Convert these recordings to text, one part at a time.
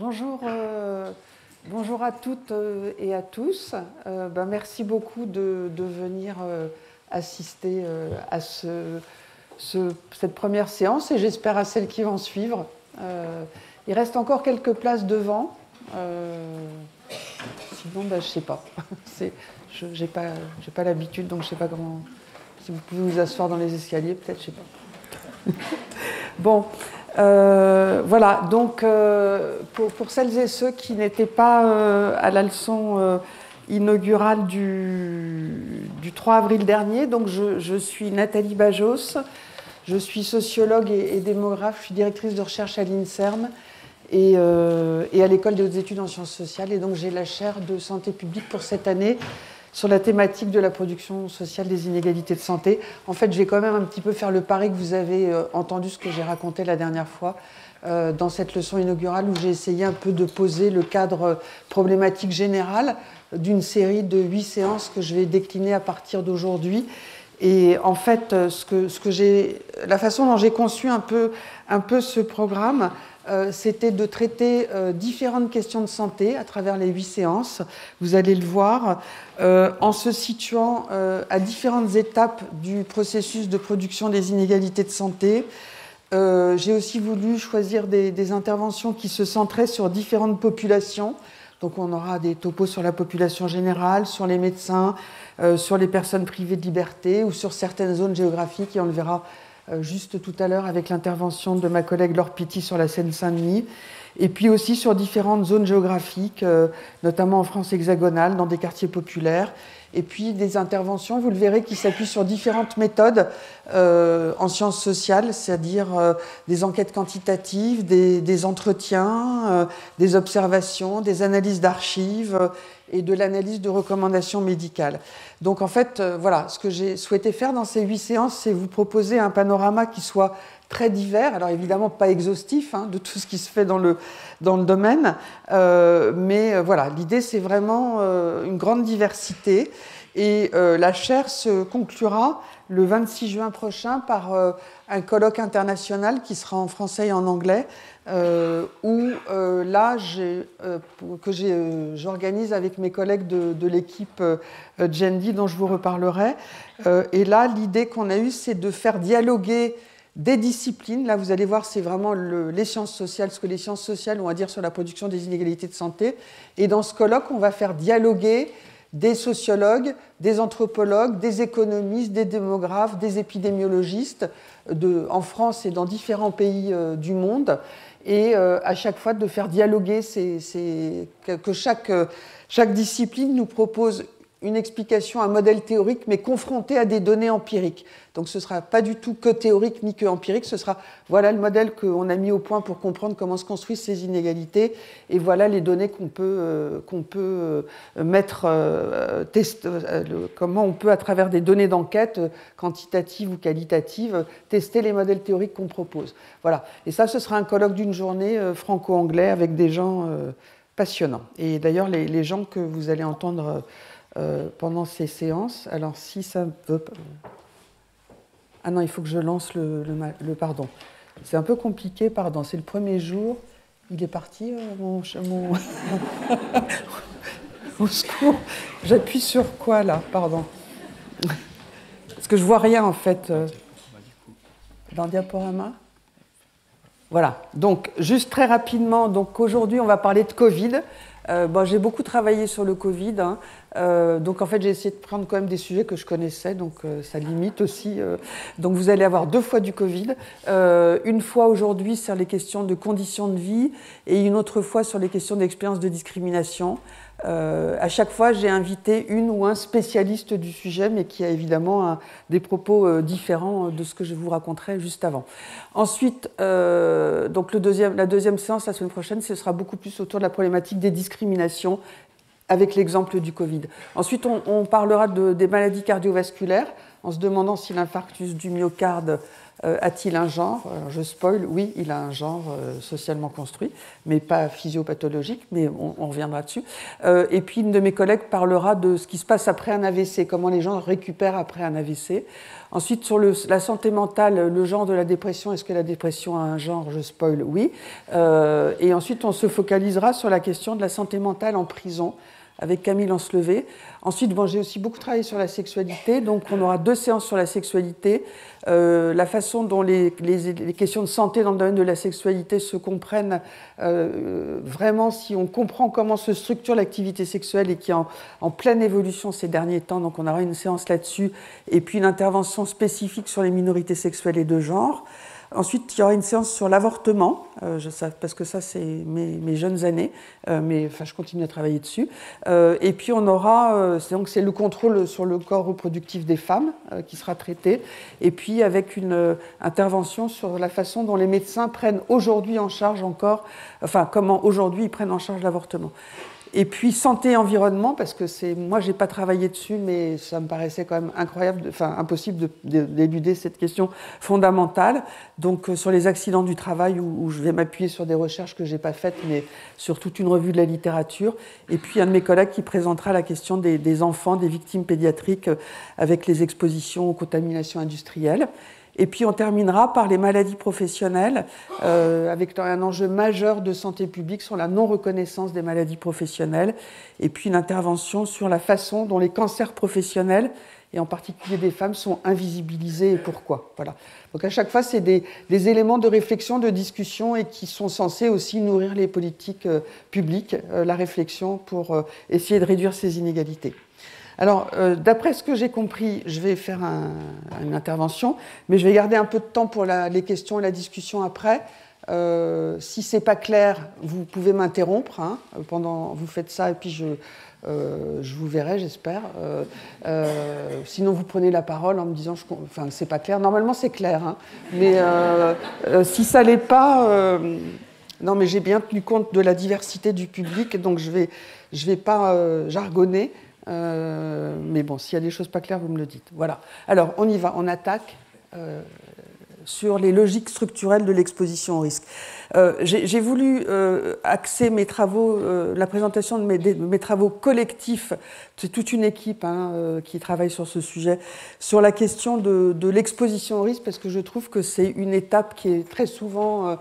Bonjour, bonjour à toutes et à tous. Merci beaucoup de venir assister à cette première séance et j'espère à celles qui vont suivre. Il reste encore quelques places devant. Sinon, je ne sais pas. Je n'ai pas l'habitude, donc je ne sais pas comment. Si vous pouvez vous asseoir dans les escaliers, peut-être, je ne sais pas. Bon. Voilà, donc pour celles et ceux qui n'étaient pas à la leçon inaugurale du 3 avril dernier, donc je suis Nathalie Bajos, je suis sociologue et démographe, je suis directrice de recherche à l'INSERM et à l'École des hautes études en sciences sociales, et donc j'ai la chaire de santé publique pour cette année sur la thématique de la production sociale des inégalités de santé. En fait, je vais quand même un petit peu faire le pari que vous avez entendu ce que j'ai raconté la dernière fois dans cette leçon inaugurale où j'ai essayé un peu de poser le cadre problématique général d'une série de 8 séances que je vais décliner à partir d'aujourd'hui. Et en fait, la façon dont j'ai conçu un peu ce programme, c'était de traiter différentes questions de santé à travers les 8 séances, vous allez le voir, en se situant à différentes étapes du processus de production des inégalités de santé. J'ai aussi voulu choisir des interventions qui se centraient sur différentes populations. Donc on aura des topos sur la population générale, sur les médecins, sur les personnes privées de liberté ou sur certaines zones géographiques, et on le verra juste tout à l'heure avec l'intervention de ma collègue Laure Pitty sur la Seine-Saint-Denis, et puis aussi sur différentes zones géographiques, notamment en France hexagonale, dans des quartiers populaires, et puis des interventions, vous le verrez, qui s'appuient sur différentes méthodes en sciences sociales, c'est-à-dire des enquêtes quantitatives, des entretiens, des observations, des analyses d'archives et de l'analyse de recommandations médicales. Donc en fait, voilà, ce que j'ai souhaité faire dans ces 8 séances, c'est vous proposer un panorama qui soit très divers, alors évidemment pas exhaustif de tout ce qui se fait dans le domaine, mais voilà, l'idée c'est vraiment une grande diversité, et la chaire se conclura le 26 juin prochain par un colloque international qui sera en français et en anglais, où là j'organise avec mes collègues de l'équipe Gendi, dont je vous reparlerai, et là l'idée qu'on a eue, c'est de faire dialoguer des disciplines. Là, vous allez voir, c'est vraiment les sciences sociales, ce que les sciences sociales ont à dire sur la production des inégalités de santé. Et dans ce colloque, on va faire dialoguer des sociologues, des anthropologues, des économistes, des démographes, des épidémiologistes en France et dans différents pays du monde. Et à chaque fois, de faire dialoguer que chaque discipline nous propose une explication, un modèle théorique, mais confronté à des données empiriques. Donc ce ne sera pas du tout que théorique ni que empirique, ce sera voilà le modèle qu'on a mis au point pour comprendre comment se construisent ces inégalités, et voilà les données qu'on peut mettre, comment on peut, à travers des données d'enquête, quantitatives ou qualitatives, tester les modèles théoriques qu'on propose. Voilà. Et ça, ce sera un colloque d'une journée franco-anglais avec des gens passionnants. Et d'ailleurs, les gens que vous allez entendre pendant ces séances. Alors, si ça veut... Ah non, il faut que je lance le pardon. C'est un peu compliqué, pardon. C'est le premier jour. Il est parti, mon au secours. J'appuie sur quoi, là? Pardon. Parce que je vois rien, en fait. Dans le diaporama. Voilà. Donc, juste très rapidement, donc aujourd'hui, on va parler de Covid. J'ai beaucoup travaillé sur le Covid, donc en fait j'ai essayé de prendre quand même des sujets que je connaissais, donc ça limite aussi. Donc vous allez avoir 2 fois du Covid, une fois aujourd'hui sur les questions de conditions de vie et une autre fois sur les questions d'expérience de discrimination. À chaque fois, j'ai invité une ou un spécialiste du sujet, mais qui a évidemment des propos différents de ce que je vous raconterai juste avant. Ensuite, donc la deuxième séance la semaine prochaine, ce sera beaucoup plus autour de la problématique des discriminations, avec l'exemple du Covid. Ensuite, on parlera des maladies cardiovasculaires, en se demandant si l'infarctus du myocarde A-t-il un genre? Alors, je spoil, oui, il a un genre socialement construit, mais pas physiopathologique, mais on reviendra dessus. Et puis une de mes collègues parlera de ce qui se passe après un AVC, comment les gens récupèrent après un AVC. Ensuite, sur la santé mentale, le genre de la dépression, est-ce que la dépression a un genre? Je spoil, oui. Et ensuite, on se focalisera sur la question de la santé mentale en prison, avec Camille Lancelet. Ensuite, bon, j'ai aussi beaucoup travaillé sur la sexualité, donc on aura 2 séances sur la sexualité, la façon dont les questions de santé dans le domaine de la sexualité se comprennent vraiment si on comprend comment se structure l'activité sexuelle et qui est en pleine évolution ces derniers temps, donc on aura une séance là-dessus, et puis une intervention spécifique sur les minorités sexuelles et de genre. Ensuite, il y aura une séance sur l'avortement, parce que ça, c'est mes jeunes années, mais enfin, je continue à travailler dessus. Et puis, on aura, c'est le contrôle sur le corps reproductif des femmes qui sera traité, et puis avec une intervention sur la façon dont les médecins prennent aujourd'hui en charge encore, enfin, comment aujourd'hui ils prennent en charge l'avortement. Et puis santé et environnement, parce que moi, je n'ai pas travaillé dessus, mais ça me paraissait quand même impossible d'éluder cette question fondamentale. Donc sur les accidents du travail, où je vais m'appuyer sur des recherches que je n'ai pas faites, mais sur toute une revue de la littérature. Et puis un de mes collègues qui présentera la question des enfants, des victimes pédiatriques, avec les expositions aux contaminations industrielles. Et puis on terminera par les maladies professionnelles, avec un enjeu majeur de santé publique sur la non-reconnaissance des maladies professionnelles, et puis une intervention sur la façon dont les cancers professionnels, et en particulier des femmes, sont invisibilisés et pourquoi. Voilà. Donc à chaque fois, c'est des éléments de réflexion, de discussion, et qui sont censés aussi nourrir les politiques publiques, la réflexion pour essayer de réduire ces inégalités. Alors, d'après ce que j'ai compris, je vais faire une intervention, mais je vais garder un peu de temps pour les questions et la discussion après. Si ce n'est pas clair, vous pouvez m'interrompre pendant vous faites ça, et puis je vous verrai, j'espère. Sinon, vous prenez la parole en me disant enfin, c'est pas clair. Normalement, c'est clair, mais si ça l'est pas... non, mais j'ai bien tenu compte de la diversité du public, donc je vais pas jargonner. Mais bon, s'il y a des choses pas claires, vous me le dites. Voilà. Alors, on y va, on attaque sur les logiques structurelles de l'exposition au risque. J'ai voulu axer mes travaux, la présentation de mes travaux collectifs, c'est toute une équipe qui travaille sur ce sujet, sur la question de l'exposition au risque, parce que je trouve que c'est une étape qui est très souvent...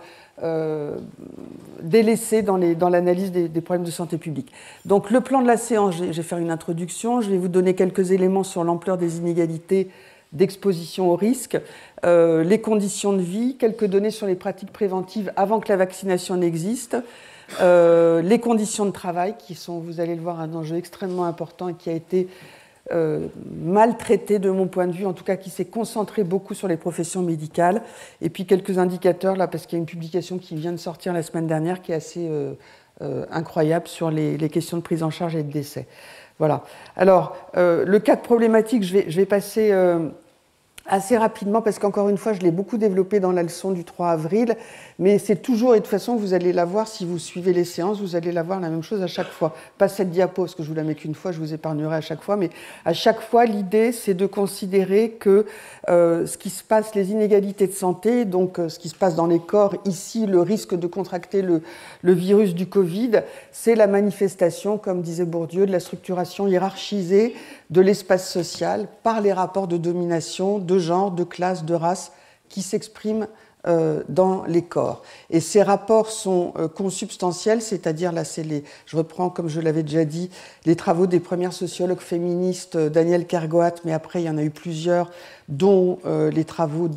délaissé dans l'analyse des problèmes de santé publique. Donc le plan de la séance, je vais faire une introduction, je vais vous donner quelques éléments sur l'ampleur des inégalités d'exposition au risque, les conditions de vie, quelques données sur les pratiques préventives avant que la vaccination n'existe, les conditions de travail qui sont, vous allez le voir, un enjeu extrêmement important et qui a été maltraité de mon point de vue, en tout cas qui s'est concentré beaucoup sur les professions médicales, et puis quelques indicateurs là, parce qu'il y a une publication qui vient de sortir la semaine dernière qui est assez incroyable sur les questions de prise en charge et de décès. Voilà. Alors, le cadre problématique, je vais passer assez rapidement, parce qu'encore une fois, je l'ai beaucoup développé dans la leçon du 3 avril, mais c'est toujours, et de toute façon, vous allez la voir, si vous suivez les séances, vous allez la voir la même chose à chaque fois. Pas cette diapo, parce que je vous la mets qu'une fois, je vous épargnerai à chaque fois, mais à chaque fois, l'idée, c'est de considérer que ce qui se passe, les inégalités de santé, donc ce qui se passe dans les corps, ici, le risque de contracter le virus du Covid, c'est la manifestation, comme disait Bourdieu, de la structuration hiérarchisée de l'espace social par les rapports de domination, de genre, de classe, de race qui s'expriment dans les corps. Et ces rapports sont consubstantiels, c'est-à-dire, là, je reprends, comme je l'avais déjà dit, les travaux des premières sociologues féministes, Danielle Kergoat, mais après, il y en a eu plusieurs, dont les travaux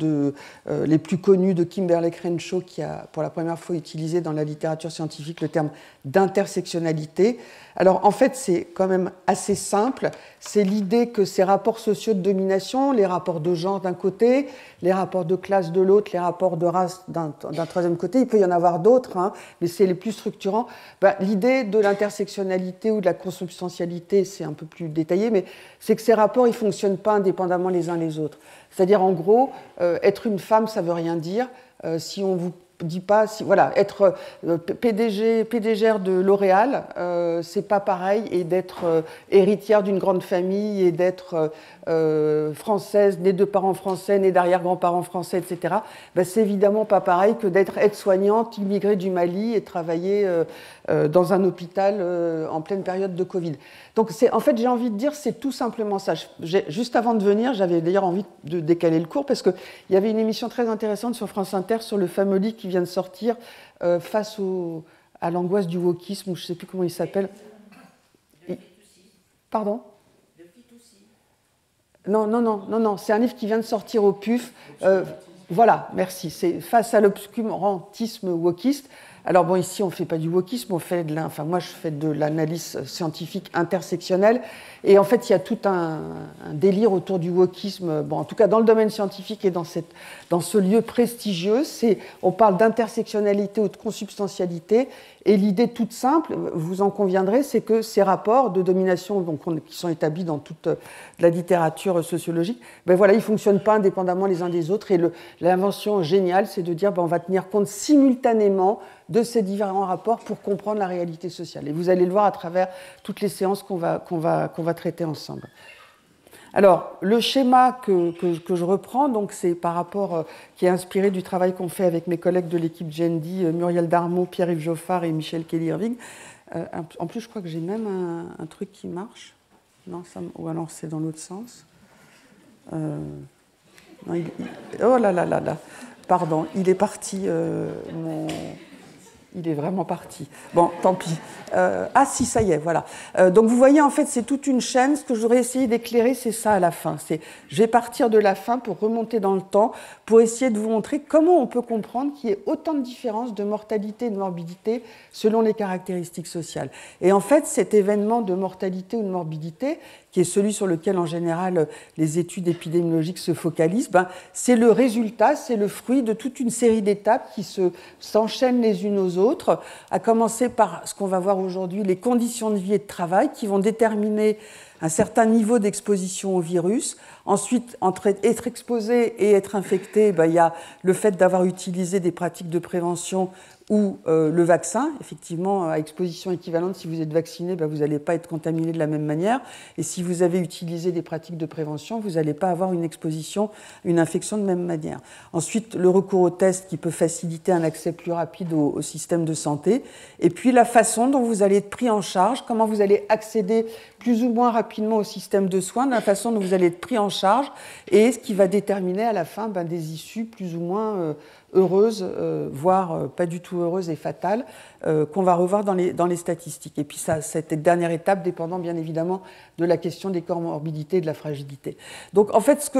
les plus connus de Kimberlé Crenshaw, qui a pour la première fois utilisé dans la littérature scientifique le terme d'intersectionnalité. Alors en fait, c'est quand même assez simple. C'est l'idée que ces rapports sociaux de domination, les rapports de genre d'un côté, les rapports de classe de l'autre, les rapports de race d'un troisième côté, il peut y en avoir d'autres, mais c'est les plus structurants. L'idée de l'intersectionnalité ou de la consubstantialité, c'est un peu plus détaillé, mais c'est que ces rapports, ils ne fonctionnent pas indépendamment les uns les autres. C'est-à-dire, en gros, être une femme, ça ne veut rien dire. Si on vous dis pas si voilà, être PDGR de L'Oréal, c'est pas pareil, et d'être héritière d'une grande famille et d'être française, née de parents français, née d'arrière-grands-parents français, etc. Ben, c'est évidemment pas pareil que d'être aide-soignante, immigrée du Mali et travailler dans un hôpital en pleine période de Covid. Donc en fait, j'ai envie de dire, c'est tout simplement ça. Juste avant de venir, j'avais d'ailleurs envie de décaler le cours parce qu'il y avait une émission très intéressante sur France Inter sur le fameux livre qui vient de sortir face à l'angoisse du wokisme, ou je ne sais plus comment il s'appelle. Pardon ? Non, c'est un livre qui vient de sortir au PUF. Voilà, merci. C'est face à l'obscurantisme wokiste. Alors bon, ici, on ne fait pas du wokisme, moi, je fais de l'analyse scientifique intersectionnelle. Et en fait, il y a tout un délire autour du wokisme. Bon, en tout cas, dans le domaine scientifique et dans ce lieu prestigieux, on parle d'intersectionnalité ou de consubstantialité. Et l'idée toute simple, vous en conviendrez, c'est que ces rapports de domination qui sont établis dans toute la littérature sociologique, ben voilà, ils ne fonctionnent pas indépendamment les uns des autres. Et l'invention géniale, c'est de dire on va tenir compte simultanément de ces différents rapports pour comprendre la réalité sociale. Et vous allez le voir à travers toutes les séances qu'on va traiter ensemble. Alors, le schéma que je reprends, donc c'est par rapport, qui est inspiré du travail qu'on fait avec mes collègues de l'équipe GND, Muriel Darmot, Pierre-Yves Joffard et Michel Kelly-Irving. En plus, je crois que j'ai même un truc qui marche. Non, ou alors c'est dans l'autre sens. Non, oh là là là là. Pardon, il est parti. Il est vraiment parti. Bon, tant pis. Ah si, ça y est, voilà. Donc vous voyez, en fait, c'est toute une chaîne. Ce que j'aurais essayé d'éclairer, c'est ça à la fin. Je vais partir de la fin pour remonter dans le temps, pour essayer de vous montrer comment on peut comprendre qu'il y ait autant de différences de mortalité et de morbidité selon les caractéristiques sociales. Et en fait, cet événement de mortalité ou de morbidité, qui est celui sur lequel, en général, les études épidémiologiques se focalisent, c'est le résultat, c'est le fruit de toute une série d'étapes qui s'enchaînent les unes aux autres, à commencer par ce qu'on va voir aujourd'hui, les conditions de vie et de travail qui vont déterminer un certain niveau d'exposition au virus. Ensuite, entre être exposé et être infecté, il y a le fait d'avoir utilisé des pratiques de prévention ou le vaccin. Effectivement, à exposition équivalente, si vous êtes vacciné, vous n'allez pas être contaminé de la même manière. Et si vous avez utilisé des pratiques de prévention, vous n'allez pas avoir une exposition, une infection de même manière. Ensuite, le recours aux tests qui peut faciliter un accès plus rapide au système de santé. Et puis, la façon dont vous allez être pris en charge, comment vous allez accéder plus ou moins rapidement au système de soins, de la façon dont vous allez être pris en charge, et ce qui va déterminer à la fin des issues plus ou moins heureuses, voire pas du tout heureuses et fatales, qu'on va revoir dans les statistiques. Et puis cette dernière étape dépendant bien évidemment de la question des comorbidités et de la fragilité. Donc en fait,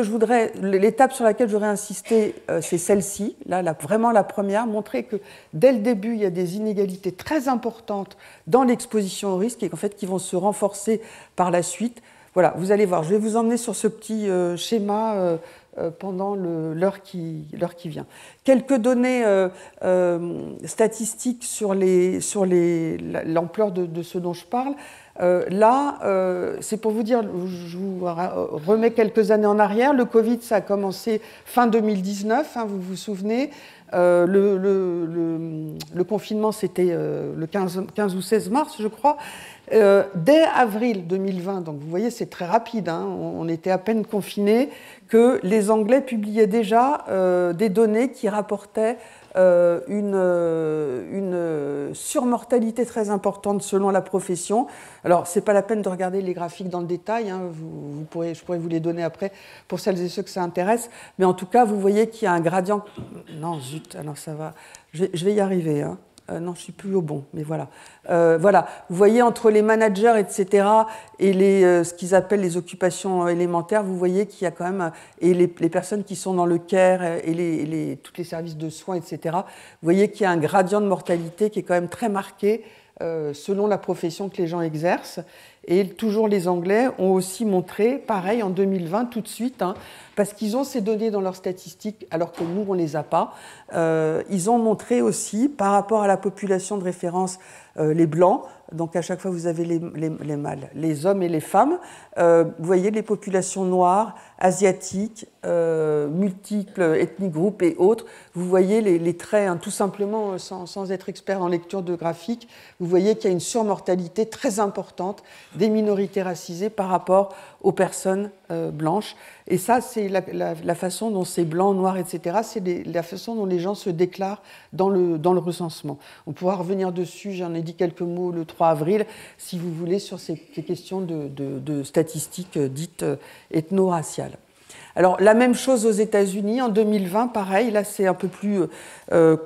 l'étape sur laquelle j'aurais insisté, c'est celle-ci, là, vraiment la première, montrer que dès le début, il y a des inégalités très importantes dans l'exposition au risque et en fait qui vont se renforcer par la suite. Voilà, vous allez voir, je vais vous emmener sur ce petit schéma pendant l'heure qui vient. Quelques données statistiques sur l'ampleur de ce dont je parle. C'est pour vous dire, je vous remets quelques années en arrière. Le Covid, ça a commencé fin 2019, vous vous souvenez. Le confinement, c'était le 15 ou 16 mars, je crois. Dès avril 2020, donc vous voyez, c'est très rapide, on était à peine confinés, que les Anglais publiaient déjà des données qui rapportaient une surmortalité très importante selon la profession. Alors, ce n'est pas la peine de regarder les graphiques dans le détail, je pourrais vous les donner après pour celles et ceux que ça intéresse, mais en tout cas, vous voyez qu'il y a un gradient... Non, zut, alors ça va, je vais y arriver, non, je ne suis plus au bon, mais voilà. Voilà, vous voyez, entre les managers, etc., et ce qu'ils appellent les occupations élémentaires, vous voyez qu'il y a quand même, et les personnes qui sont dans le care et tous les services de soins, etc., vous voyez qu'il y a un gradient de mortalité qui est quand même très marqué selon la profession que les gens exercent. Et toujours les Anglais ont aussi montré, pareil en 2020, tout de suite, hein, parce qu'ils ont ces données dans leurs statistiques, alors que nous, on ne les a pas. Ils ont montré aussi, par rapport à la population de référence, les Blancs, donc à chaque fois vous avez les mâles, les hommes et les femmes, vous voyez les populations noires, asiatiques, multiples ethniques, groupes et autres, vous voyez les traits, hein, tout simplement, sans être expert en lecture de graphique, vous voyez qu'il y a une surmortalité très importante des minorités racisées par rapport aux personnes blanches. Et ça, c'est la façon dont ces blancs, noirs, etc., c'est la façon dont les gens se déclarent dans le recensement. On pourra revenir dessus, j'en ai dit quelques mots le 3 avril, si vous voulez, sur ces questions de statistiques dites ethno-raciales. Alors, la même chose aux États-Unis, en 2020, pareil, là c'est un peu plus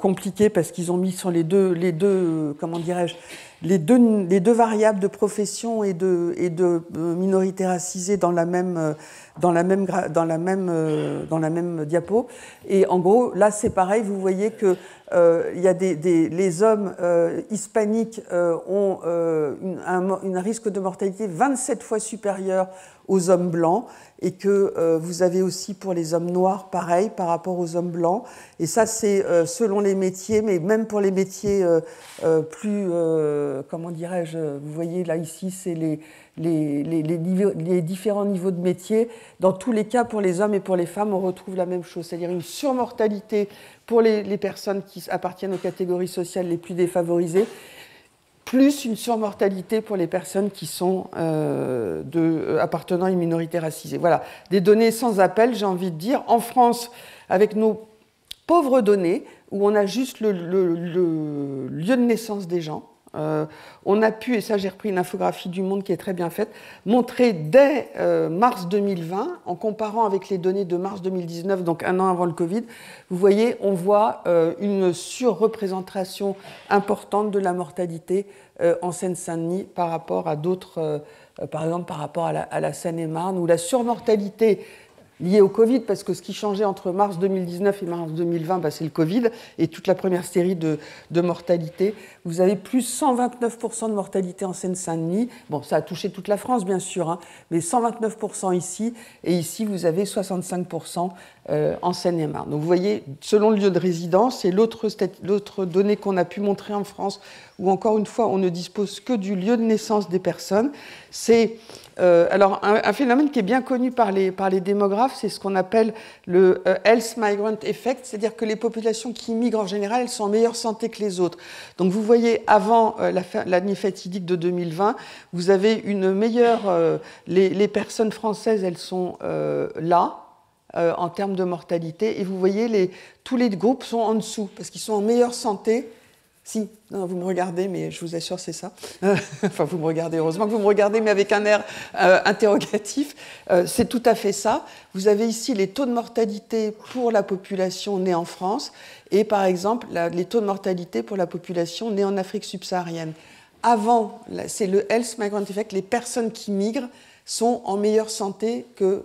compliqué parce qu'ils ont mis sur les deux comment dirais-je, les deux variables de profession et de minorité racisée dans la même diapo. Et en gros, là c'est pareil, vous voyez que il y a les hommes hispaniques ont un risque de mortalité 27 fois supérieur aux hommes blancs, et que vous avez aussi pour les hommes noirs, pareil, par rapport aux hommes blancs. Et ça, c'est selon les métiers, mais même pour les métiers plus, comment dirais-je, vous voyez là, ici, c'est les différents niveaux de métiers. Dans tous les cas, pour les hommes et pour les femmes, on retrouve la même chose, c'est-à-dire une surmortalité pour les personnes qui appartiennent aux catégories sociales les plus défavorisées, plus une surmortalité pour les personnes qui sont appartenant à une minorité racisée. Voilà, des données sans appel, j'ai envie de dire. En France, avec nos pauvres données, où on a juste le lieu de naissance des gens, on a pu, et ça j'ai repris une infographie du Monde qui est très bien faite, montrer dès mars 2020, en comparant avec les données de mars 2019, donc un an avant le Covid, vous voyez, on voit une surreprésentation importante de la mortalité en Seine-Saint-Denis par rapport à d'autres, par exemple par rapport à la Seine-et-Marne, où la surmortalité lié au Covid, parce que ce qui changeait entre mars 2019 et mars 2020, c'est le Covid et toute la première série de mortalité. Vous avez plus 129% de mortalité en Seine-Saint-Denis. Bon, ça a touché toute la France, bien sûr, hein, mais 129% ici, et ici, vous avez 65% en Seine-et-Marne. Donc, vous voyez, selon le lieu de résidence, et l'autre donnée qu'on a pu montrer en France, où encore une fois, on ne dispose que du lieu de naissance des personnes, c'est alors, un phénomène qui est bien connu par les démographes, c'est ce qu'on appelle le Health Migrant Effect, c'est-à-dire que les populations qui migrent en général, elles sont en meilleure santé que les autres. Donc, vous voyez, avant l'année fatidique de 2020, vous avez une meilleure... les personnes françaises, elles sont là, en termes de mortalité, et vous voyez, tous les groupes sont en dessous, parce qu'ils sont en meilleure santé. Si, non, vous me regardez, mais je vous assure, c'est ça. Enfin, vous me regardez, heureusement que vous me regardez, mais avec un air interrogatif. C'est tout à fait ça. Vous avez ici les taux de mortalité pour la population née en France et, par exemple, les taux de mortalité pour la population née en Afrique subsaharienne. Avant, c'est le Health Migrant Effect, les personnes qui migrent sont en meilleure santé que...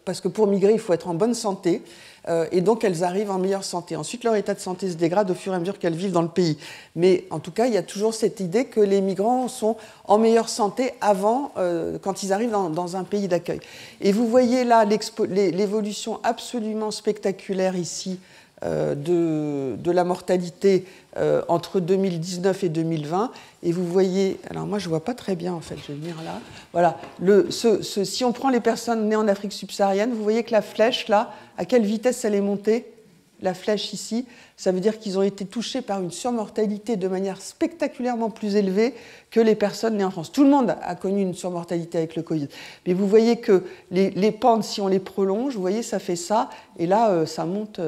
parce que pour migrer, il faut être en bonne santé. Et donc elles arrivent en meilleure santé. Ensuite, leur état de santé se dégrade au fur et à mesure qu'elles vivent dans le pays. Mais en tout cas, il y a toujours cette idée que les migrants sont en meilleure santé avant, quand ils arrivent dans un pays d'accueil. Et vous voyez là l'évolution absolument spectaculaire ici de la mortalité entre 2019 et 2020. Et vous voyez, alors moi je ne vois pas très bien en fait, je vais venir là. Voilà, si on prend les personnes nées en Afrique subsaharienne, vous voyez que la flèche là, à quelle vitesse elle est montée? La flèche ici, ça veut dire qu'ils ont été touchés par une surmortalité de manière spectaculairement plus élevée que les personnes nées en France. Tout le monde a connu une surmortalité avec le Covid. Mais vous voyez que les pentes, si on les prolonge, vous voyez, ça fait ça. Et là, ça monte...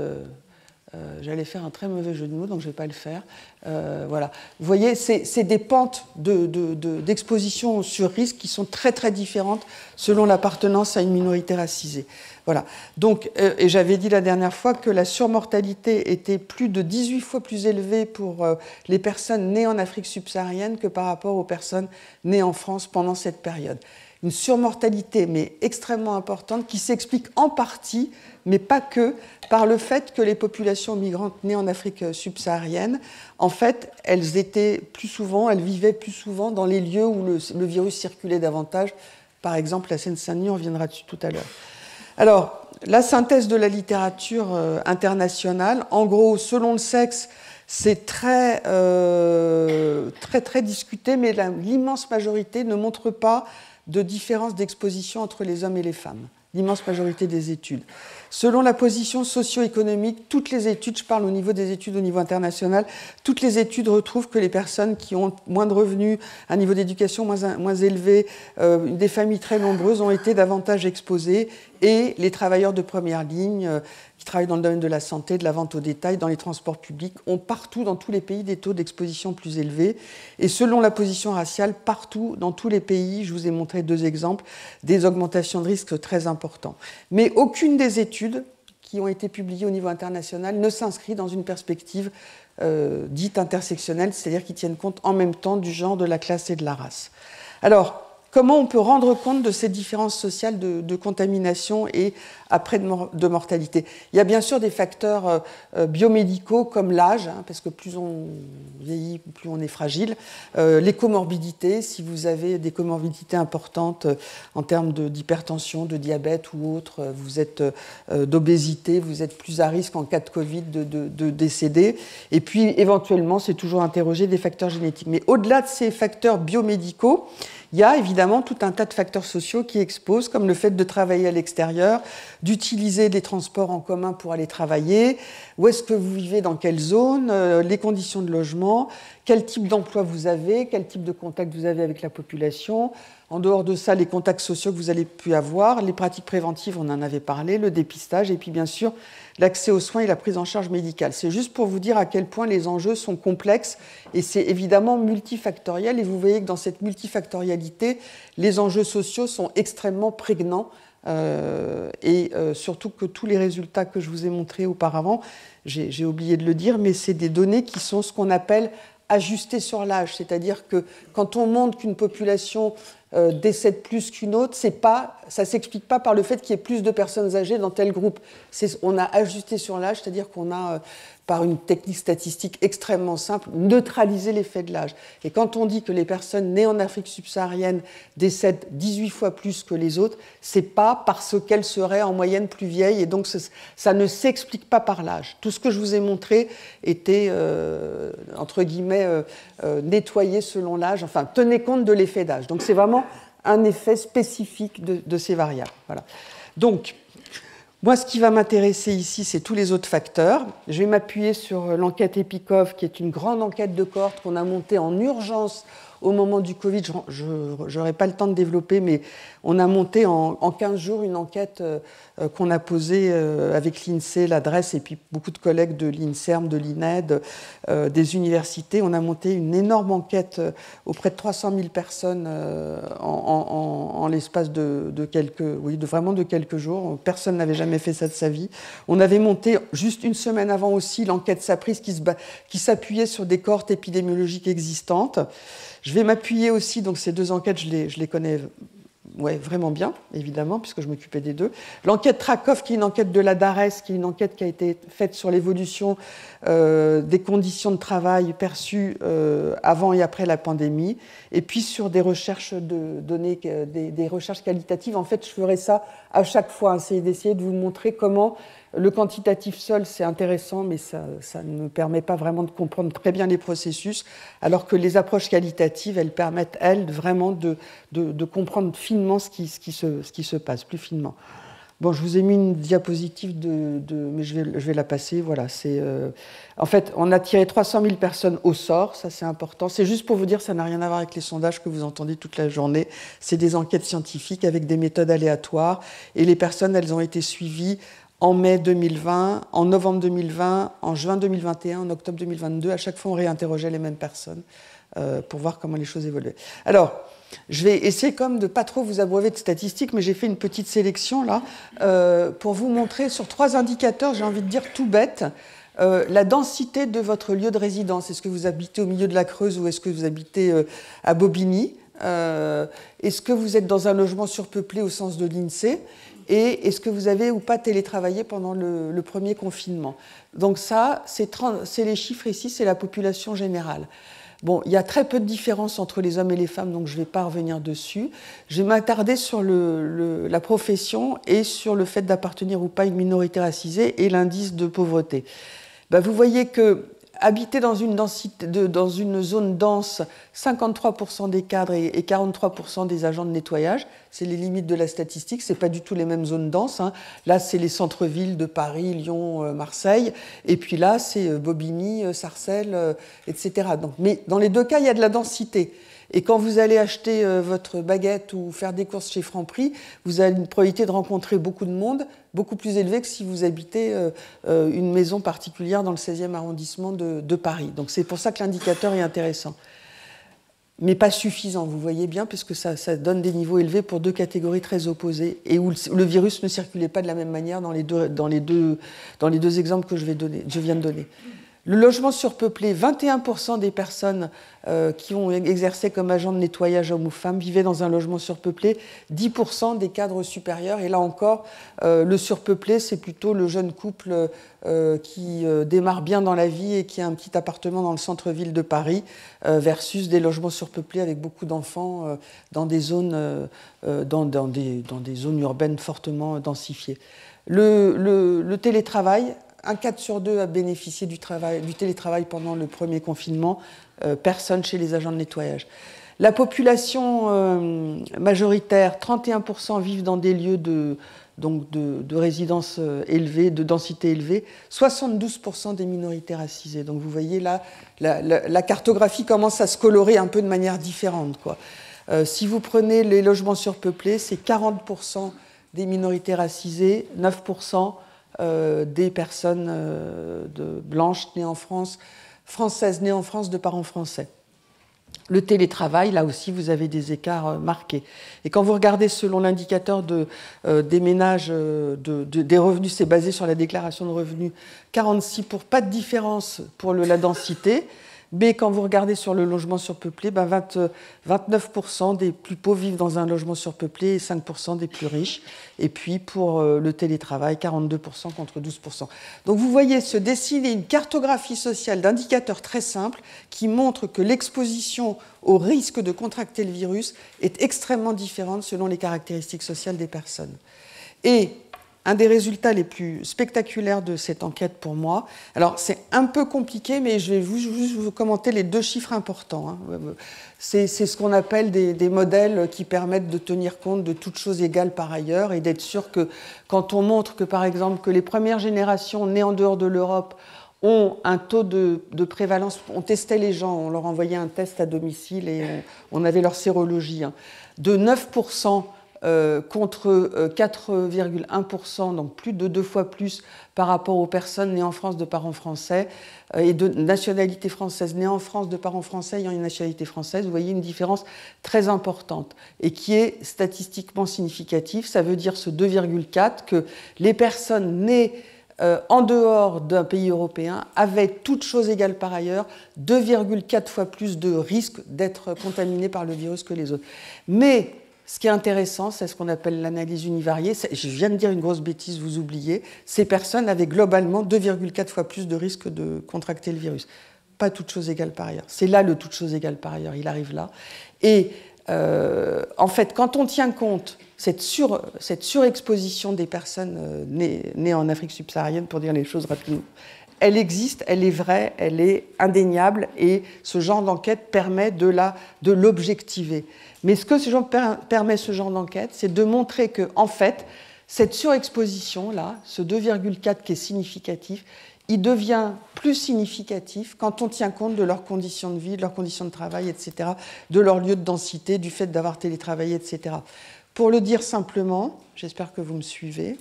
j'allais faire un très mauvais jeu de mots, donc je ne vais pas le faire. Voilà. Vous voyez, c'est des pentes d'exposition sur risque qui sont très très différentes selon l'appartenance à une minorité racisée. Voilà. Donc, et j'avais dit la dernière fois que la surmortalité était plus de 18 fois plus élevée pour les personnes nées en Afrique subsaharienne que par rapport aux personnes nées en France pendant cette période. une surmortalité, mais extrêmement importante, qui s'explique en partie, mais pas que, par le fait que les populations migrantes nées en Afrique subsaharienne, en fait, elles vivaient plus souvent dans les lieux où le virus circulait davantage. Par exemple, la Seine-Saint-Denis, on reviendra dessus tout à l'heure. Alors, la synthèse de la littérature internationale, en gros, selon le sexe, c'est très discuté, mais l'immense majorité ne montre pas de différence d'exposition entre les hommes et les femmes. L'immense majorité des études. Selon la position socio-économique, toutes les études, je parle au niveau des études au niveau international, toutes les études retrouvent que les personnes qui ont moins de revenus, un niveau d'éducation moins élevé, des familles très nombreuses ont été davantage exposées, et les travailleurs de première ligne qui travaillent dans le domaine de la santé, de la vente au détail, dans les transports publics, ont partout, dans tous les pays, des taux d'exposition plus élevés. Et selon la position raciale, partout, dans tous les pays, je vous ai montré 2 exemples, des augmentations de risques très importantes. Mais aucune des études qui ont été publiées au niveau international ne s'inscrit dans une perspective dite intersectionnelle, c'est-à-dire qui tiennent compte en même temps du genre, de la classe et de la race. Alors, comment on peut rendre compte de ces différences sociales de contamination et après de mortalité? Il y a bien sûr des facteurs biomédicaux comme l'âge, parce que plus on vieillit, plus on est fragile. Les comorbidités, si vous avez des comorbidités importantes en termes d'hypertension, de diabète ou autre, vous êtes d'obésité, vous êtes plus à risque en cas de Covid de décéder. Et puis éventuellement, c'est toujours interroger des facteurs génétiques. Mais au-delà de ces facteurs biomédicaux, il y a évidemment tout un tas de facteurs sociaux qui exposent, comme le fait de travailler à l'extérieur, d'utiliser des transports en commun pour aller travailler, où est-ce que vous vivez, dans quelle zone, les conditions de logement, quel type d'emploi vous avez, quel type de contact vous avez avec la population. En dehors de ça, les contacts sociaux que vous allez pu avoir, les pratiques préventives, on en avait parlé, le dépistage, et puis bien sûr l'accès aux soins et la prise en charge médicale. C'est juste pour vous dire à quel point les enjeux sont complexes, et c'est évidemment multifactoriel, et vous voyez que dans cette multifactorialité, les enjeux sociaux sont extrêmement prégnants, surtout que tous les résultats que je vous ai montrés auparavant, j'ai oublié de le dire, mais c'est des données qui sont ce qu'on appelle ajustées sur l'âge, c'est-à-dire que quand on montre qu'une population décède plus qu'une autre, ça ne s'explique pas par le fait qu'il y ait plus de personnes âgées dans tel groupe. On a ajusté sur l'âge, c'est-à-dire qu'on a, par une technique statistique extrêmement simple, neutralisé l'effet de l'âge. Et quand on dit que les personnes nées en Afrique subsaharienne décèdent 18 fois plus que les autres, ce n'est pas parce qu'elles seraient en moyenne plus vieilles, et donc ça ne s'explique pas par l'âge. Tout ce que je vous ai montré était, entre guillemets, nettoyé selon l'âge, enfin, tenez compte de l'effet d'âge. Donc c'est vraiment un effet spécifique de ces variables. Voilà. Donc, moi, ce qui va m'intéresser ici, c'est tous les autres facteurs. Je vais m'appuyer sur l'enquête EPICOV, qui est une grande enquête de cohorte qu'on a montée en urgence au moment du Covid. Je n'aurai pas le temps de développer, mais on a monté en 15 jours une enquête qu'on a posée avec l'INSEE, l'adresse, et puis beaucoup de collègues de l'INSERM, de l'INED, des universités. On a monté une énorme enquête auprès de 300 000 personnes en l'espace de quelques jours. Personne n'avait jamais fait ça de sa vie. On avait monté juste une semaine avant aussi l'enquête SAPRIS qui s'appuyait sur des cohortes épidémiologiques existantes. Je vais m'appuyer aussi, donc ces 2 enquêtes, je les connais vraiment bien, évidemment, puisque je m'occupais des 2. L'enquête TRACOV, qui est une enquête de la DARES, qui est une enquête qui a été faite sur l'évolution des conditions de travail perçues avant et après la pandémie, et puis sur des recherches de données, des recherches qualitatives. En fait, je ferai ça à chaque fois, c'est d'essayer de vous montrer comment le quantitatif seul, c'est intéressant, mais ça ne permet pas vraiment de comprendre très bien les processus, alors que les approches qualitatives, elles permettent, elles, vraiment de comprendre finement ce qui se passe, plus finement. Bon, je vous ai mis une diapositive mais je vais la passer. Voilà, en fait, on a tiré 300 000 personnes au sort, ça c'est important. C'est juste pour vous dire, ça n'a rien à voir avec les sondages que vous entendez toute la journée. C'est des enquêtes scientifiques avec des méthodes aléatoires, et les personnes, elles ont été suivies en mai 2020, en novembre 2020, en juin 2021, en octobre 2022. À chaque fois, on réinterrogeait les mêmes personnes pour voir comment les choses évoluaient. Alors, je vais essayer comme de ne pas trop vous abreuver de statistiques, mais j'ai fait une petite sélection là pour vous montrer sur 3 indicateurs, j'ai envie de dire tout bête, la densité de votre lieu de résidence. Est-ce que vous habitez au milieu de la Creuse ou est-ce que vous habitez à Bobigny ? Est-ce que vous êtes dans un logement surpeuplé au sens de l'INSEE? Et est-ce que vous avez ou pas télétravaillé pendant le premier confinement? Donc ça, c'est les chiffres ici, c'est la population générale. Bon, il y a très peu de différence entre les hommes et les femmes, donc je ne vais pas revenir dessus. Je vais m'attarder sur la profession et sur le fait d'appartenir ou pas à une minorité racisée et l'indice de pauvreté. Ben, vous voyez que habiter dans une zone dense, 53% des cadres et 43% des agents de nettoyage, c'est les limites de la statistique, ce n'est pas du tout les mêmes zones denses. Hein. Là, c'est les centres-villes de Paris, Lyon, Marseille, et puis là, c'est Bobigny, Sarcelles, etc. Donc, mais dans les deux cas, il y a de la densité. Et quand vous allez acheter votre baguette ou faire des courses chez Franprix, vous avez une probabilité de rencontrer beaucoup de monde, beaucoup plus élevée que si vous habitez une maison particulière dans le 16e arrondissement de Paris. Donc c'est pour ça que l'indicateur est intéressant. Mais pas suffisant, vous voyez bien, puisque ça donne des niveaux élevés pour deux catégories très opposées et où le virus ne circulait pas de la même manière dans les deux exemples que je viens de donner. Le logement surpeuplé, 21% des personnes qui ont exercé comme agents de nettoyage, hommes ou femmes, vivaient dans un logement surpeuplé, 10% des cadres supérieurs. Et là encore, le surpeuplé, c'est plutôt le jeune couple qui démarre bien dans la vie et qui a un petit appartement dans le centre-ville de Paris, versus des logements surpeuplés avec beaucoup d'enfants dans des zones urbaines fortement densifiées. Le télétravail, un 4 sur 2 a bénéficié du télétravail pendant le premier confinement, personne chez les agents de nettoyage. La population majoritaire, 31% vivent dans des lieux de résidence élevée, de densité élevée, 72% des minorités racisées. Donc vous voyez là, la cartographie commence à se colorer un peu de manière différente, quoi. Si vous prenez les logements surpeuplés, c'est 40% des minorités racisées, 9% des personnes blanches nées en France, françaises nées en France de parents français. Le télétravail, là aussi, vous avez des écarts marqués. Et quand vous regardez selon l'indicateur des ménages, des revenus, c'est basé sur la déclaration de revenus, 46 pas de différence pour la densité. Mais quand vous regardez sur le logement surpeuplé, 29% des plus pauvres vivent dans un logement surpeuplé et 5% des plus riches. Et puis pour le télétravail, 42% contre 12%. Donc vous voyez se dessiner une cartographie sociale d'indicateurs très simples qui montrent que l'exposition au risque de contracter le virus est extrêmement différente selon les caractéristiques sociales des personnes. Et un des résultats les plus spectaculaires de cette enquête pour moi, alors c'est un peu compliqué, mais je vais juste vous commenter les deux chiffres importants. Hein. C'est ce qu'on appelle des modèles qui permettent de tenir compte de toutes choses égales par ailleurs et d'être sûr que quand on montre que, par exemple, que les premières générations nées en dehors de l'Europe ont un taux de prévalence, on testait les gens, on leur envoyait un test à domicile et on avait leur sérologie, hein, de 9%, contre 4,1%, donc plus de 2 fois plus par rapport aux personnes nées en France de parents français et de nationalité française nées en France de parents français ayant une nationalité française. Vous voyez une différence très importante et qui est statistiquement significative. Ça veut dire ce 2,4 que les personnes nées en dehors d'un pays européen avaient, toutes choses égales par ailleurs, 2,4 fois plus de risque d'être contaminées par le virus que les autres. Mais ce qui est intéressant, c'est ce qu'on appelle l'analyse univariée. Je viens de dire une grosse bêtise, vous oubliez. Ces personnes avaient globalement 2,4 fois plus de risque de contracter le virus. Pas toutes choses égales par ailleurs. C'est là le toutes choses égales par ailleurs, il arrive là. Et en fait, quand on tient compte cette surexposition des personnes nées en Afrique subsaharienne, pour dire les choses rapidement, elle existe, elle est vraie, elle est indéniable, et ce genre d'enquête permet de l'objectiver. Mais ce que permet ce genre d'enquête, c'est de montrer que, en fait, cette surexposition-là, ce 2,4 qui est significatif, il devient plus significatif quand on tient compte de leurs conditions de vie, de leurs conditions de travail, etc., de leur lieu de densité, du fait d'avoir télétravaillé, etc. Pour le dire simplement, j'espère que vous me suivez,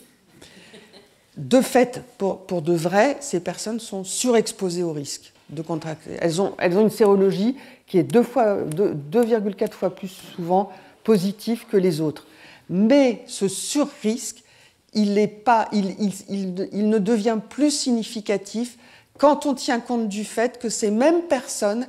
de fait, pour de vrai, ces personnes sont surexposées au risque de contracter. Elles ont une sérologie qui est 2,4 fois plus souvent positive que les autres. Mais ce surrisque, il ne devient plus significatif quand on tient compte du fait que ces mêmes personnes,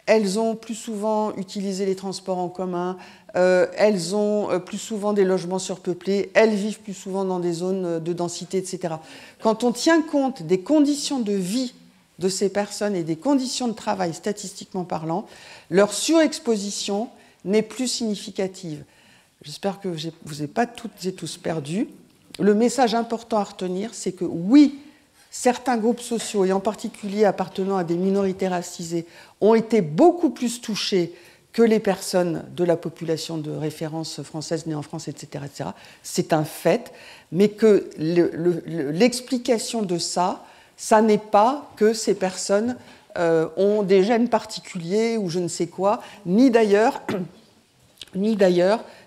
elles ont plus souvent utilisé les transports en commun, elles ont plus souvent des logements surpeuplés, elles vivent plus souvent dans des zones de densité, etc. Quand on tient compte des conditions de vie de ces personnes et des conditions de travail, statistiquement parlant, leur surexposition n'est plus significative. J'espère que je ne vous ai pas toutes et tous perdus. Le message important à retenir, c'est que oui, certains groupes sociaux, et en particulier appartenant à des minorités racisées, ont été beaucoup plus touchés que les personnes de la population de référence française nées en France, etc., etc. C'est un fait, mais que l'explication de ça, ça n'est pas que ces personnes ont des gènes particuliers ou je ne sais quoi, ni d'ailleurs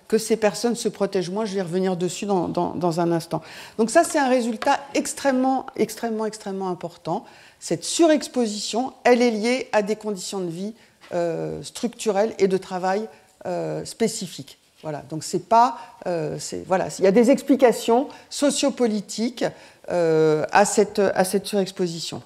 que ces personnes se protègent moins. Je vais y revenir dessus dans un instant. Donc ça, c'est un résultat extrêmement important. Cette surexposition, elle est liée à des conditions de vie structurelles et de travail spécifiques. Voilà. Donc c'est pas, voilà, il y a des explications sociopolitiques à cette surexposition.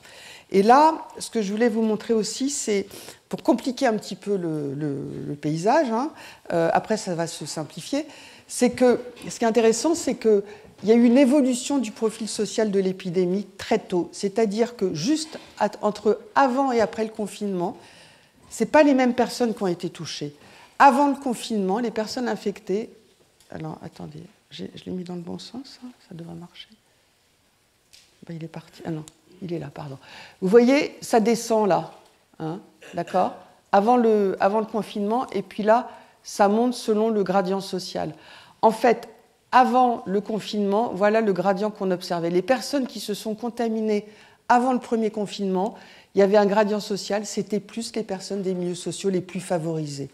Et là, ce que je voulais vous montrer aussi, c'est, pour compliquer un petit peu le paysage, hein, après ça va se simplifier, c'est que, ce qui est intéressant, c'est qu'il y a eu une évolution du profil social de l'épidémie très tôt. C'est-à-dire que juste entre avant et après le confinement, ce n'est pas les mêmes personnes qui ont été touchées. Avant le confinement, les personnes infectées... Alors, attendez, je l'ai mis dans le bon sens, hein, ça devrait marcher. Ben, il est parti. Ah non, il est là, pardon. Vous voyez, ça descend là, hein, d'accord, avant le confinement, et puis là, ça monte selon le gradient social. En fait, avant le confinement, voilà le gradient qu'on observait. Les personnes qui se sont contaminées avant le premier confinement, il y avait un gradient social, c'était plus les personnes des milieux sociaux les plus favorisés.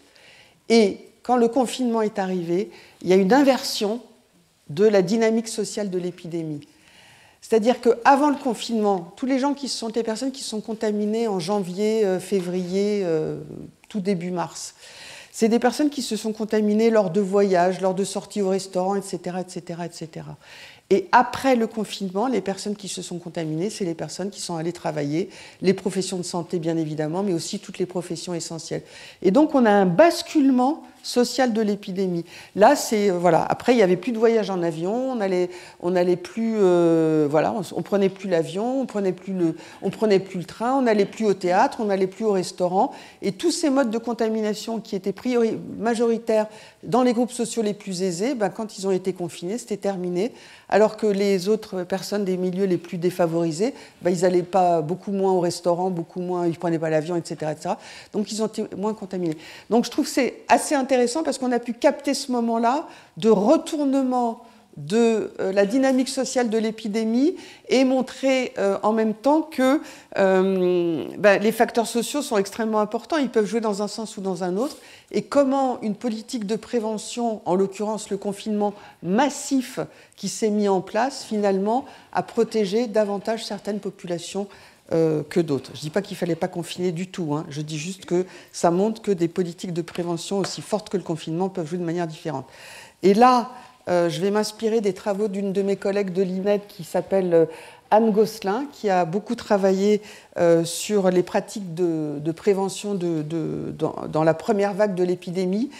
Et quand le confinement est arrivé, il y a une inversion de la dynamique sociale de l'épidémie. C'est-à-dire qu'avant le confinement, tous les gens les personnes qui sont contaminées en janvier, février, tout début mars, c'est des personnes qui se sont contaminées lors de voyages, lors de sorties au restaurant, etc., etc., etc. Et après le confinement, les personnes qui se sont contaminées, c'est les personnes qui sont allées travailler, les professions de santé bien évidemment, mais aussi toutes les professions essentielles. Et donc on a un basculement social de l'épidémie. Là, c'est voilà. Après, il n'y avait plus de voyages en avion, on n'allait plus, voilà, on prenait plus l'avion, on prenait plus le train, on n'allait plus au théâtre, on n'allait plus au restaurant, et tous ces modes de contamination qui étaient majoritaires dans les groupes sociaux les plus aisés, ben, quand ils ont été confinés, c'était terminé. Alors que les autres personnes des milieux les plus défavorisés, ben, ils n'allaient pas beaucoup moins au restaurant, beaucoup moins, ils ne prenaient pas l'avion, etc., etc. Donc ils ont été moins contaminés. Donc je trouve que c'est assez intéressant parce qu'on a pu capter ce moment-là de retournement de la dynamique sociale de l'épidémie et montrer en même temps que les facteurs sociaux sont extrêmement importants, ils peuvent jouer dans un sens ou dans un autre, et comment une politique de prévention, en l'occurrence le confinement massif qui s'est mis en place, finalement, a protégé davantage certaines populations que d'autres. Je ne dis pas qu'il ne fallait pas confiner du tout, hein. Je dis juste que ça montre que des politiques de prévention aussi fortes que le confinement peuvent jouer de manière différente. Et là, je vais m'inspirer des travaux d'une de mes collègues de l'INED qui s'appelle Anne Gosselin, qui a beaucoup travaillé sur les pratiques de prévention dans la première vague de l'épidémie.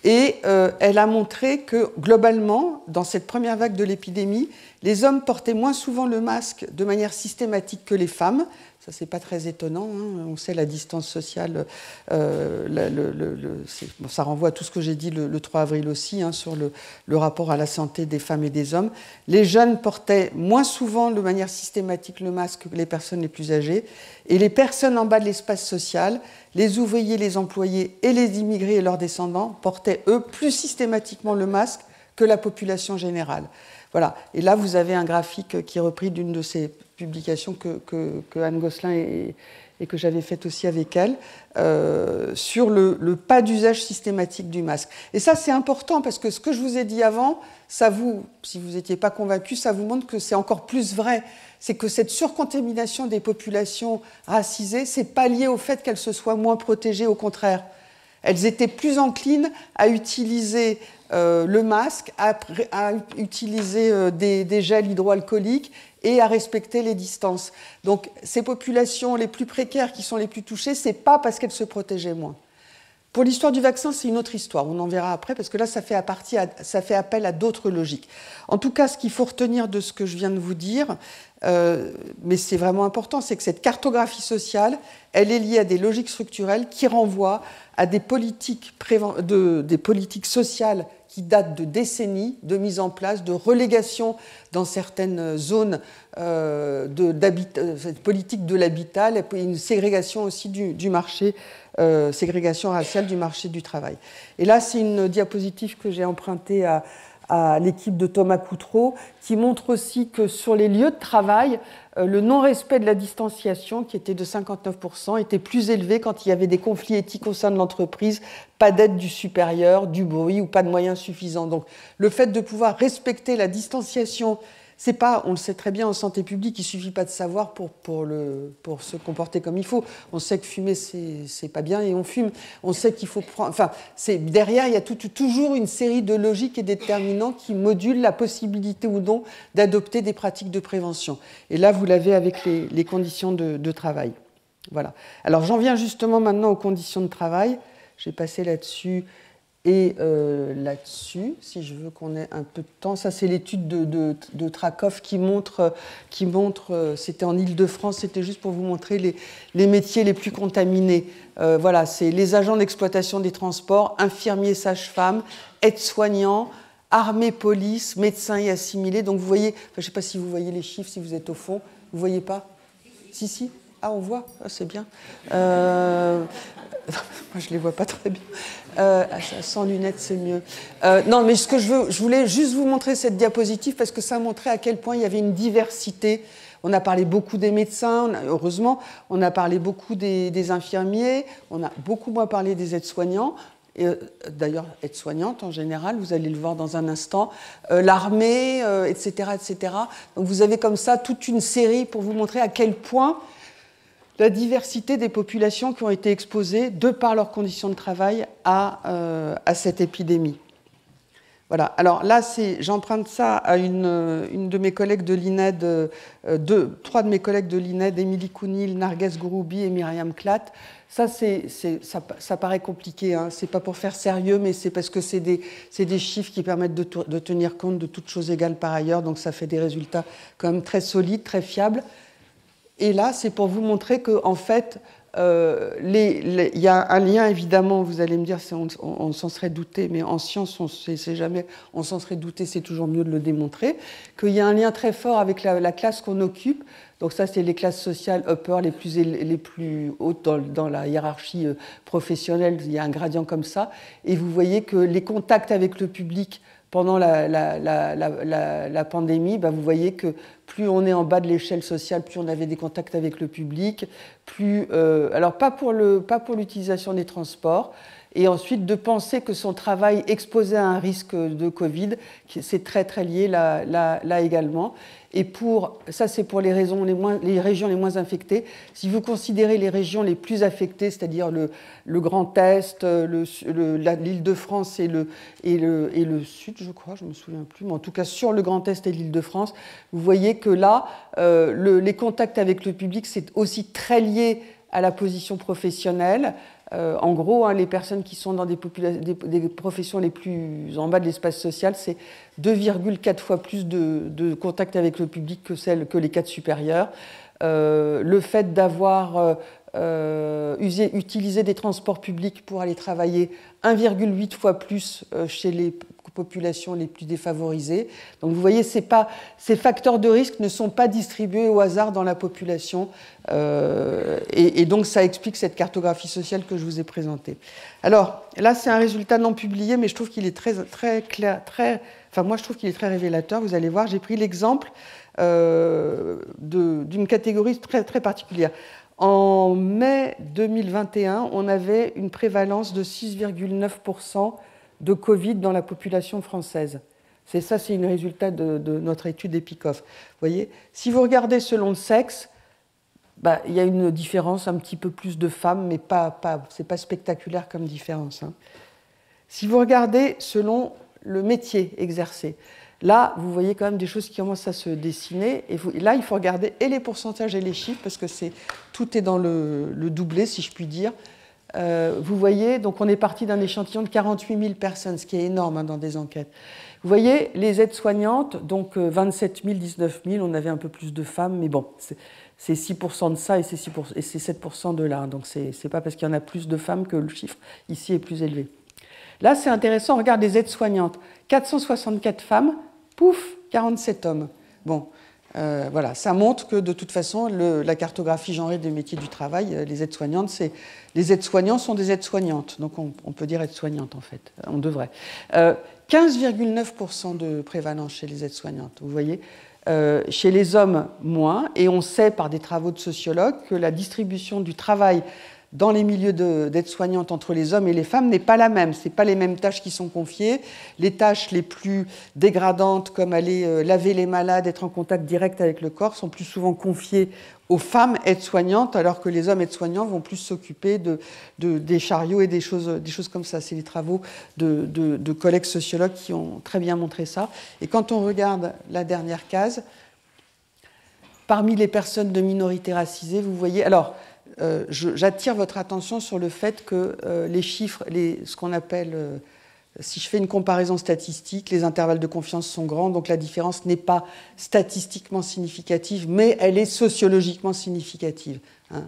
Et elle a montré que, globalement, dans cette première vague de l'épidémie, les hommes portaient moins souvent le masque de manière systématique que les femmes. Ça, c'est pas très étonnant, hein. On sait la distance sociale. Bon, ça renvoie à tout ce que j'ai dit le 3 avril aussi, hein, sur le rapport à la santé des femmes et des hommes. Les jeunes portaient moins souvent de manière systématique le masque que les personnes les plus âgées. Et les personnes en bas de l'espace social, les ouvriers, les employés et les immigrés et leurs descendants portaient, eux, plus systématiquement le masque que la population générale. Voilà. Et là, vous avez un graphique qui est repris d'une de ces publications que Anne Gosselin et que j'avais faite aussi avec elle, sur le pas d'usage systématique du masque. Et ça, c'est important parce que ce que je vous ai dit avant, ça vous, si vous n'étiez pas convaincu, ça vous montre que c'est encore plus vrai. C'est que cette surcontamination des populations racisées, c'est pas lié au fait qu'elles se soient moins protégées, au contraire. Elles étaient plus enclines à utiliser le masque, à utiliser des gels hydroalcooliques et à respecter les distances. Donc ces populations les plus précaires qui sont les plus touchées, ce n'est pas parce qu'elles se protégeaient moins. Pour l'histoire du vaccin, c'est une autre histoire, on en verra après, parce que là, ça fait appel à d'autres logiques. En tout cas, ce qu'il faut retenir de ce que je viens de vous dire, mais c'est vraiment important, c'est que cette cartographie sociale, elle est liée à des logiques structurelles qui renvoient à des politiques sociales qui datent de décennies de mise en place, de relégation dans certaines zones, cette politique de l'habitat, une ségrégation aussi du marché, ségrégation raciale du marché du travail. Et là, c'est une diapositive que j'ai empruntée à l'équipe de Thomas Coutreau, qui montre aussi que sur les lieux de travail, le non-respect de la distanciation, qui était de 59%, était plus élevé quand il y avait des conflits éthiques au sein de l'entreprise, pas d'aide du supérieur, du bruit ou pas de moyens suffisants. Donc le fait de pouvoir respecter la distanciation, c'est pas, on le sait très bien en santé publique, il ne suffit pas de savoir pour se comporter comme il faut. On sait que fumer, c'est pas bien et on fume. On sait qu'il faut prendre... Enfin, derrière, il y a toujours une série de logiques et déterminants qui modulent la possibilité ou non d'adopter des pratiques de prévention. Et là, vous l'avez avec les conditions de travail. Voilà. Alors, j'en viens justement maintenant aux conditions de travail. J'ai passé là-dessus... Et là-dessus, si je veux qu'on ait un peu de temps, ça c'est l'étude de Trakoff qui montre c'était en Île-de-France, c'était juste pour vous montrer les métiers les plus contaminés. Voilà, c'est les agents d'exploitation des transports, infirmiers, sages-femmes, aides-soignants, armée, police, médecins et assimilés. Donc vous voyez, je ne sais pas si vous voyez les chiffres, si vous êtes au fond, vous ne voyez pas? Si. Ah, on voit, c'est bien. Moi, je ne les vois pas très bien. Sans lunettes, c'est mieux. Non, mais je voulais juste vous montrer cette diapositive parce que ça montrait à quel point il y avait une diversité. On a parlé beaucoup des médecins, heureusement, on a parlé beaucoup des infirmiers, on a beaucoup moins parlé des aides-soignants. D'ailleurs, aides-soignantes en général, vous allez le voir dans un instant, l'armée, etc., etc. Donc vous avez comme ça toute une série pour vous montrer à quel point la diversité des populations qui ont été exposées, de par leurs conditions de travail, à cette épidémie. Voilà. Alors là, j'emprunte ça à une de mes collègues de l'INED, trois de mes collègues de l'INED, Émilie Kounil, Narges Gouroubi et Myriam Klatt. Ça paraît compliqué, hein. C'est pas pour faire sérieux, mais c'est parce que c'est des chiffres qui permettent de tenir compte de toutes choses égales par ailleurs, donc ça fait des résultats quand même très solides, très fiables. Et là, c'est pour vous montrer qu'en fait, il y a un lien, évidemment, vous allez me dire, on s'en serait douté, mais en science, on s'en serait douté, c'est toujours mieux de le démontrer, qu'il y a un lien très fort avec la classe qu'on occupe. Donc ça, c'est les classes sociales upper, les plus hautes dans la hiérarchie professionnelle, il y a un gradient comme ça. Et vous voyez que les contacts avec le public pendant la pandémie, vous voyez que plus on est en bas de l'échelle sociale, plus on avait des contacts avec le public, alors pas pour l'utilisation des transports, et ensuite de penser que son travail exposé à un risque de Covid, c'est très très lié là également. Et ça, c'est pour les régions les moins infectées. Si vous considérez les régions les plus affectées, c'est-à-dire le Grand Est, l'Île-de-France et le Sud, je crois, je ne me souviens plus, mais en tout cas sur le Grand Est et l'Île-de-France, vous voyez que là, les contacts avec le public, c'est aussi très lié à la position professionnelle. En gros, les personnes qui sont dans des professions les plus en bas de l'espace social, c'est 2,4 fois plus de contacts avec le public que les cadres supérieurs. Le fait d'avoir utilisé des transports publics pour aller travailler 1,8 fois plus chez les populations les plus défavorisées. Donc vous voyez, ces facteurs de risque ne sont pas distribués au hasard dans la population. Et donc ça explique cette cartographie sociale que je vous ai présentée. Alors là, c'est un résultat non publié, mais je trouve qu'il est très clair, moi je trouve qu'il est très révélateur. Vous allez voir, j'ai pris l'exemple d'une catégorie très, très particulière. En mai 2021, on avait une prévalence de 6,9% de Covid dans la population française. C'est un résultat de notre étude EPICOF. Vous voyez, si vous regardez selon le sexe, il y a une différence, un petit peu plus de femmes, mais c'est pas spectaculaire comme différence, hein. Si vous regardez selon le métier exercé, Là, vous voyez quand même des choses qui commencent à se dessiner. Et là, il faut regarder et les pourcentages et les chiffres, parce que tout est dans le doublé, si je puis dire. Vous voyez, donc on est parti d'un échantillon de 48 000 personnes, ce qui est énorme dans des enquêtes. Vous voyez, les aides-soignantes, donc 27 000, 19 000, on avait un peu plus de femmes, mais bon, c'est 6% de ça et c'est 7% de là. Donc c'est pas parce qu'il y en a plus de femmes que le chiffre ici est plus élevé. Là, c'est intéressant, on regarde les aides-soignantes. 464 femmes, pouf, 47 hommes. Bon, voilà, ça montre que de toute façon, la cartographie genrée des métiers du travail, les aides-soignants sont des aides-soignantes. Donc on peut dire aides-soignantes en fait, on devrait. 15,9% de prévalence chez les aides-soignantes, vous voyez. Chez les hommes, moins. Et on sait par des travaux de sociologues que la distribution du travail dans les milieux d'aides-soignantes entre les hommes et les femmes n'est pas la même. Ce n'est pas les mêmes tâches qui sont confiées. Les tâches les plus dégradantes, comme aller laver les malades, être en contact direct avec le corps, sont plus souvent confiées aux femmes aides-soignantes, alors que les hommes aides-soignants vont plus s'occuper des chariots et des choses comme ça. C'est les travaux de collègues sociologues qui ont très bien montré ça. Et quand on regarde la dernière case, parmi les personnes de minorité racisée, vous voyez... Alors, j'attire votre attention sur le fait que les chiffres, ce qu'on appelle, si je fais une comparaison statistique, les intervalles de confiance sont grands, donc la différence n'est pas statistiquement significative, mais elle est sociologiquement significative. Hein.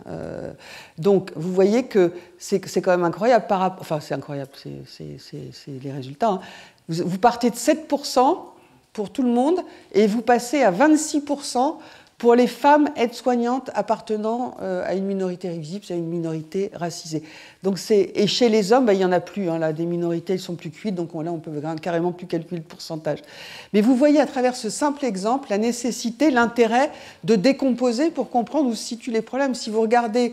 Donc vous voyez que c'est quand même incroyable par rapport... Enfin, c'est incroyable, c'est les résultats. Hein. Vous partez de 7% pour tout le monde et vous passez à 26% pour les femmes aides-soignantes appartenant à une minorité visible, à une minorité racisée. Donc et chez les hommes, il n'y en a plus. Hein, là, des minorités, elles sont plus cuites, donc là, on peut carrément plus calculer le pourcentage. Mais vous voyez à travers ce simple exemple la nécessité, l'intérêt de décomposer pour comprendre où se situent les problèmes. Si vous regardez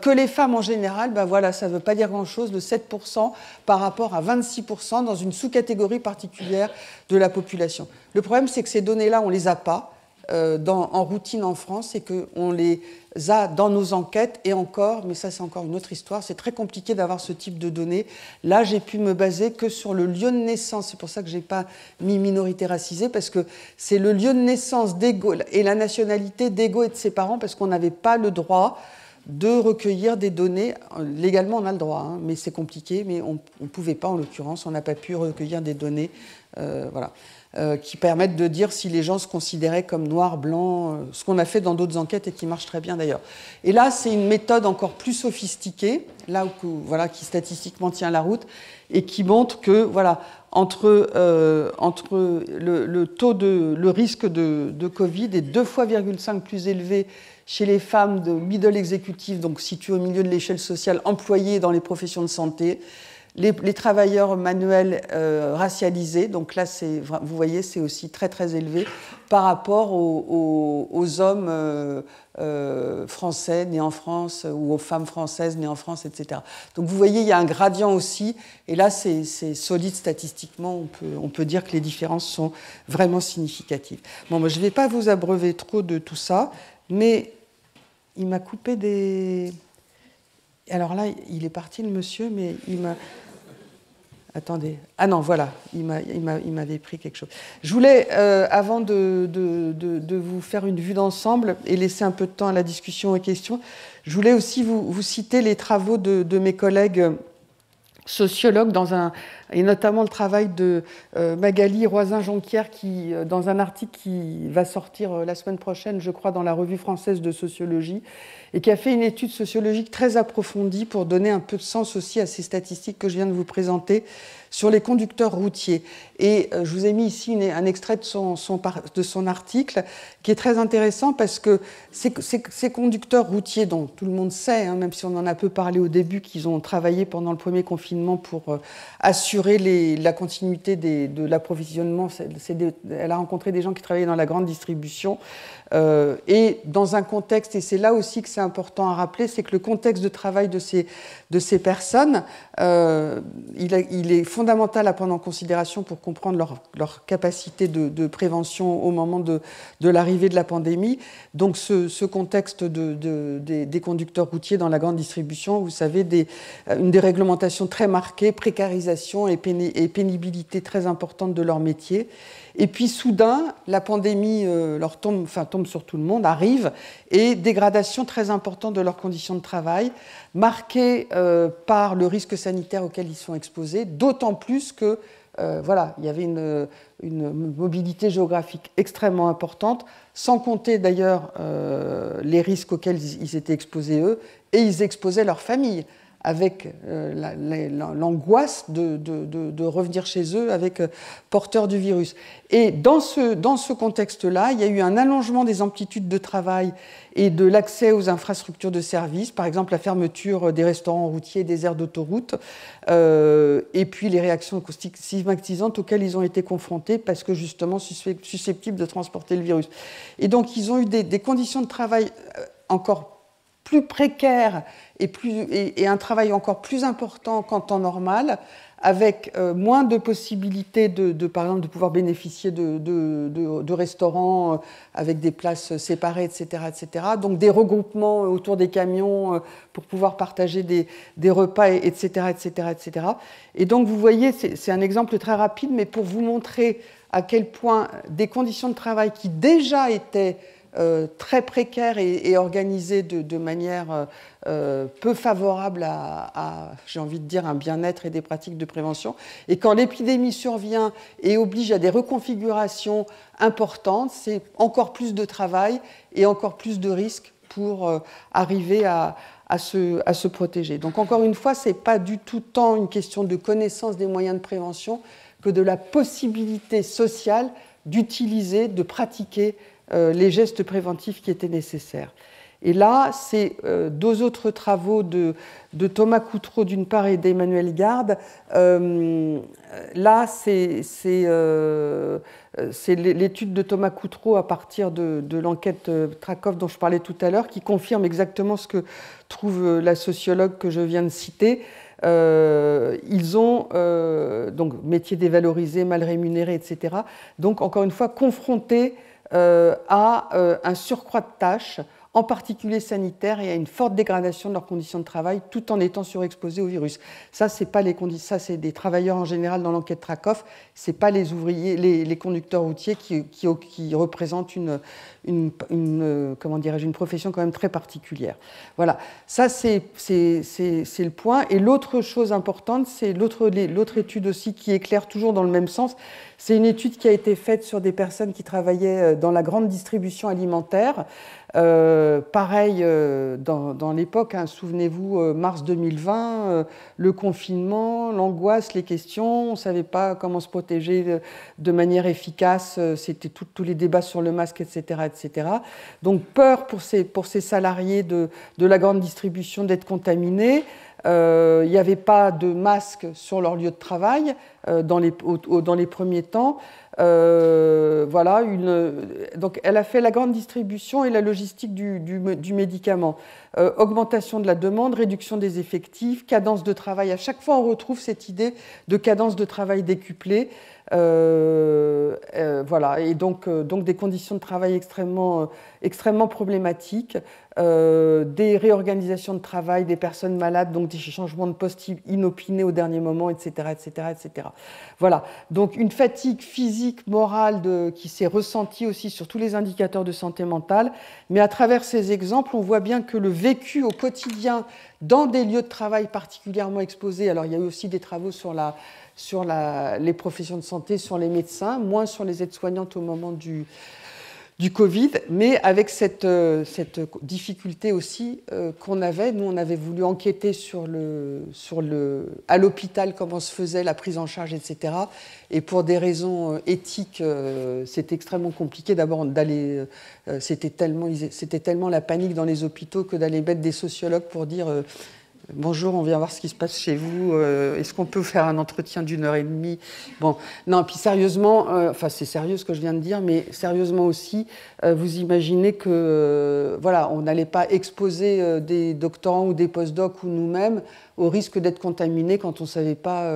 que les femmes en général, voilà, ça ne veut pas dire grand-chose, de 7% par rapport à 26% dans une sous-catégorie particulière de la population. Le problème, c'est que ces données-là, on ne les a pas. En routine en France et qu'on les a dans nos enquêtes et encore, mais ça c'est encore une autre histoire, c'est très compliqué d'avoir ce type de données. Là, j'ai pu me baser que sur le lieu de naissance, c'est pour ça que je n'ai pas mis minorité racisée, parce que c'est le lieu de naissance d'Ego et la nationalité d'Ego et de ses parents, parce qu'on n'avait pas le droit de recueillir des données. Légalement, on a le droit, hein, mais c'est compliqué, mais on ne pouvait pas en l'occurrence, on n'a pas pu recueillir des données, voilà. Qui permettent de dire si les gens se considéraient comme noirs, blancs, ce qu'on a fait dans d'autres enquêtes et qui marche très bien d'ailleurs. Et là, c'est une méthode encore plus sophistiquée, là où, voilà, qui statistiquement tient la route et qui montre que voilà, entre le risque de Covid est 2,5 fois plus élevé chez les femmes de middle executive, donc situées au milieu de l'échelle sociale, employées dans les professions de santé, les travailleurs manuels racialisés, donc là, vous voyez, c'est aussi très très élevé par rapport aux hommes français nés en France ou aux femmes françaises nées en France, etc. Donc vous voyez, il y a un gradient aussi, et là, c'est solide statistiquement, on peut dire que les différences sont vraiment significatives. Bon, moi, je ne vais pas vous abreuver trop de tout ça, mais il m'a coupé des... Alors là, il est parti le monsieur, mais il m'a... Attendez. Ah non, voilà, il m'avait pris quelque chose. Je voulais, avant de vous faire une vue d'ensemble et laisser un peu de temps à la discussion et questions, je voulais aussi vous citer les travaux de mes collègues sociologues, et notamment le travail de Magali Roisin-Jonquière, qui, dans un article qui va sortir la semaine prochaine, je crois, dans la Revue française de sociologie, et qui a fait une étude sociologique très approfondie pour donner un peu de sens aussi à ces statistiques que je viens de vous présenter sur les conducteurs routiers. Et je vous ai mis ici un extrait de son article qui est très intéressant parce que ces conducteurs routiers, dont tout le monde sait, hein, même si on en a peu parlé au début, qu'ils ont travaillé pendant le premier confinement pour assurer la continuité de l'approvisionnement, elle a rencontré des gens qui travaillaient dans la grande distribution, et dans un contexte, et c'est là aussi que c'est important à rappeler, c'est que le contexte de travail de ces personnes, il est fondamental à prendre en considération pour comprendre leur capacité de prévention au moment de l'arrivée de la pandémie. Donc ce contexte des conducteurs routiers dans la grande distribution, vous savez, une déréglementation très marquée, précarisation, dégradation et pénibilité très importante de leur métier. Et puis soudain, la pandémie tombe sur tout le monde, arrive, et dégradation très importante de leurs conditions de travail, marquée par le risque sanitaire auquel ils sont exposés, d'autant plus que il y avait une mobilité géographique extrêmement importante, sans compter d'ailleurs les risques auxquels ils étaient exposés eux, et ils exposaient leur famille, avec l'angoisse de revenir chez eux avec porteurs du virus. Et dans ce contexte-là, il y a eu un allongement des amplitudes de travail et de l'accès aux infrastructures de services, par exemple la fermeture des restaurants routiers, des aires d'autoroute, et puis les réactions stigmatisantes auxquelles ils ont été confrontés parce que justement susceptibles de transporter le virus. Et donc ils ont eu des conditions de travail encore plus précaires et un travail encore plus important qu'en temps normal, avec moins de possibilités par exemple, de pouvoir bénéficier de restaurants avec des places séparées, etc., etc. Donc des regroupements autour des camions pour pouvoir partager des repas, etc., etc., etc. Et donc vous voyez, c'est un exemple très rapide, mais pour vous montrer à quel point des conditions de travail qui déjà étaient très précaires et organisées de manière peu favorable à, j'ai envie de dire, un bien-être et des pratiques de prévention. Et quand l'épidémie survient et oblige à des reconfigurations importantes, c'est encore plus de travail et encore plus de risques pour arriver à se protéger. Donc encore une fois, ce n'est pas du tout tant une question de connaissance des moyens de prévention que de la possibilité sociale d'utiliser, de pratiquer les gestes préventifs qui étaient nécessaires. Et là, c'est deux autres travaux de Thomas Coutreau d'une part et d'Emmanuel Garde. Là, c'est l'étude de Thomas Coutreau à partir de l'enquête Trakoff dont je parlais tout à l'heure, qui confirme exactement ce que trouve la sociologue que je viens de citer. Ils ont donc métiers dévalorisés, mal rémunérés, etc. Donc encore une fois confrontés à un surcroît de tâches, en particulier sanitaires, et à une forte dégradation de leurs conditions de travail, tout en étant surexposés au virus. Ça, c'est pas ça, c'est des travailleurs en général dans l'enquête Trakoff. C'est pas les ouvriers, les conducteurs routiers qui représentent comment dirais-je, une profession quand même très particulière. Voilà. Ça, c'est le point. Et l'autre chose importante, c'est l'autre étude aussi qui éclaire toujours dans le même sens. C'est une étude qui a été faite sur des personnes qui travaillaient dans la grande distribution alimentaire. Pareil, dans l'époque, hein, souvenez-vous, mars 2020, le confinement, l'angoisse, les questions, on ne savait pas comment se protéger de manière efficace, c'était tous les débats sur le masque, etc., etc. Donc peur pour ces salariés de la grande distribution d'être contaminés. Il n'y avait pas de masque sur leur lieu de travail dans les premiers temps. Voilà, donc elle a fait la grande distribution et la logistique du médicament. Augmentation de la demande, réduction des effectifs, cadence de travail. À chaque fois, on retrouve cette idée de cadence de travail décuplée. Voilà, et donc des conditions de travail extrêmement problématiques, des réorganisations de travail, des personnes malades, donc des changements de poste inopinés au dernier moment, etc., etc., etc. Voilà, donc une fatigue physique, morale qui s'est ressentie aussi sur tous les indicateurs de santé mentale, mais à travers ces exemples, on voit bien que le vécu au quotidien dans des lieux de travail particulièrement exposés, alors il y a eu aussi des travaux sur les professions de santé, sur les médecins, moins sur les aides-soignantes au moment du Covid, mais avec cette difficulté aussi qu'on avait. Nous, on avait voulu enquêter à l'hôpital comment se faisait la prise en charge, etc. Et pour des raisons éthiques, c'était extrêmement compliqué d'abord d'aller... c'était tellement la panique dans les hôpitaux que d'aller mettre des sociologues pour dire... Bonjour, on vient voir ce qui se passe chez vous. Est-ce qu'on peut faire un entretien d'1h30 ? Bon, non, puis sérieusement, enfin c'est sérieux ce que je viens de dire, mais sérieusement aussi, vous imaginez que voilà, on n'allait pas exposer des doctorants ou des post-docs ou nous-mêmes au risque d'être contaminés quand on ne savait pas,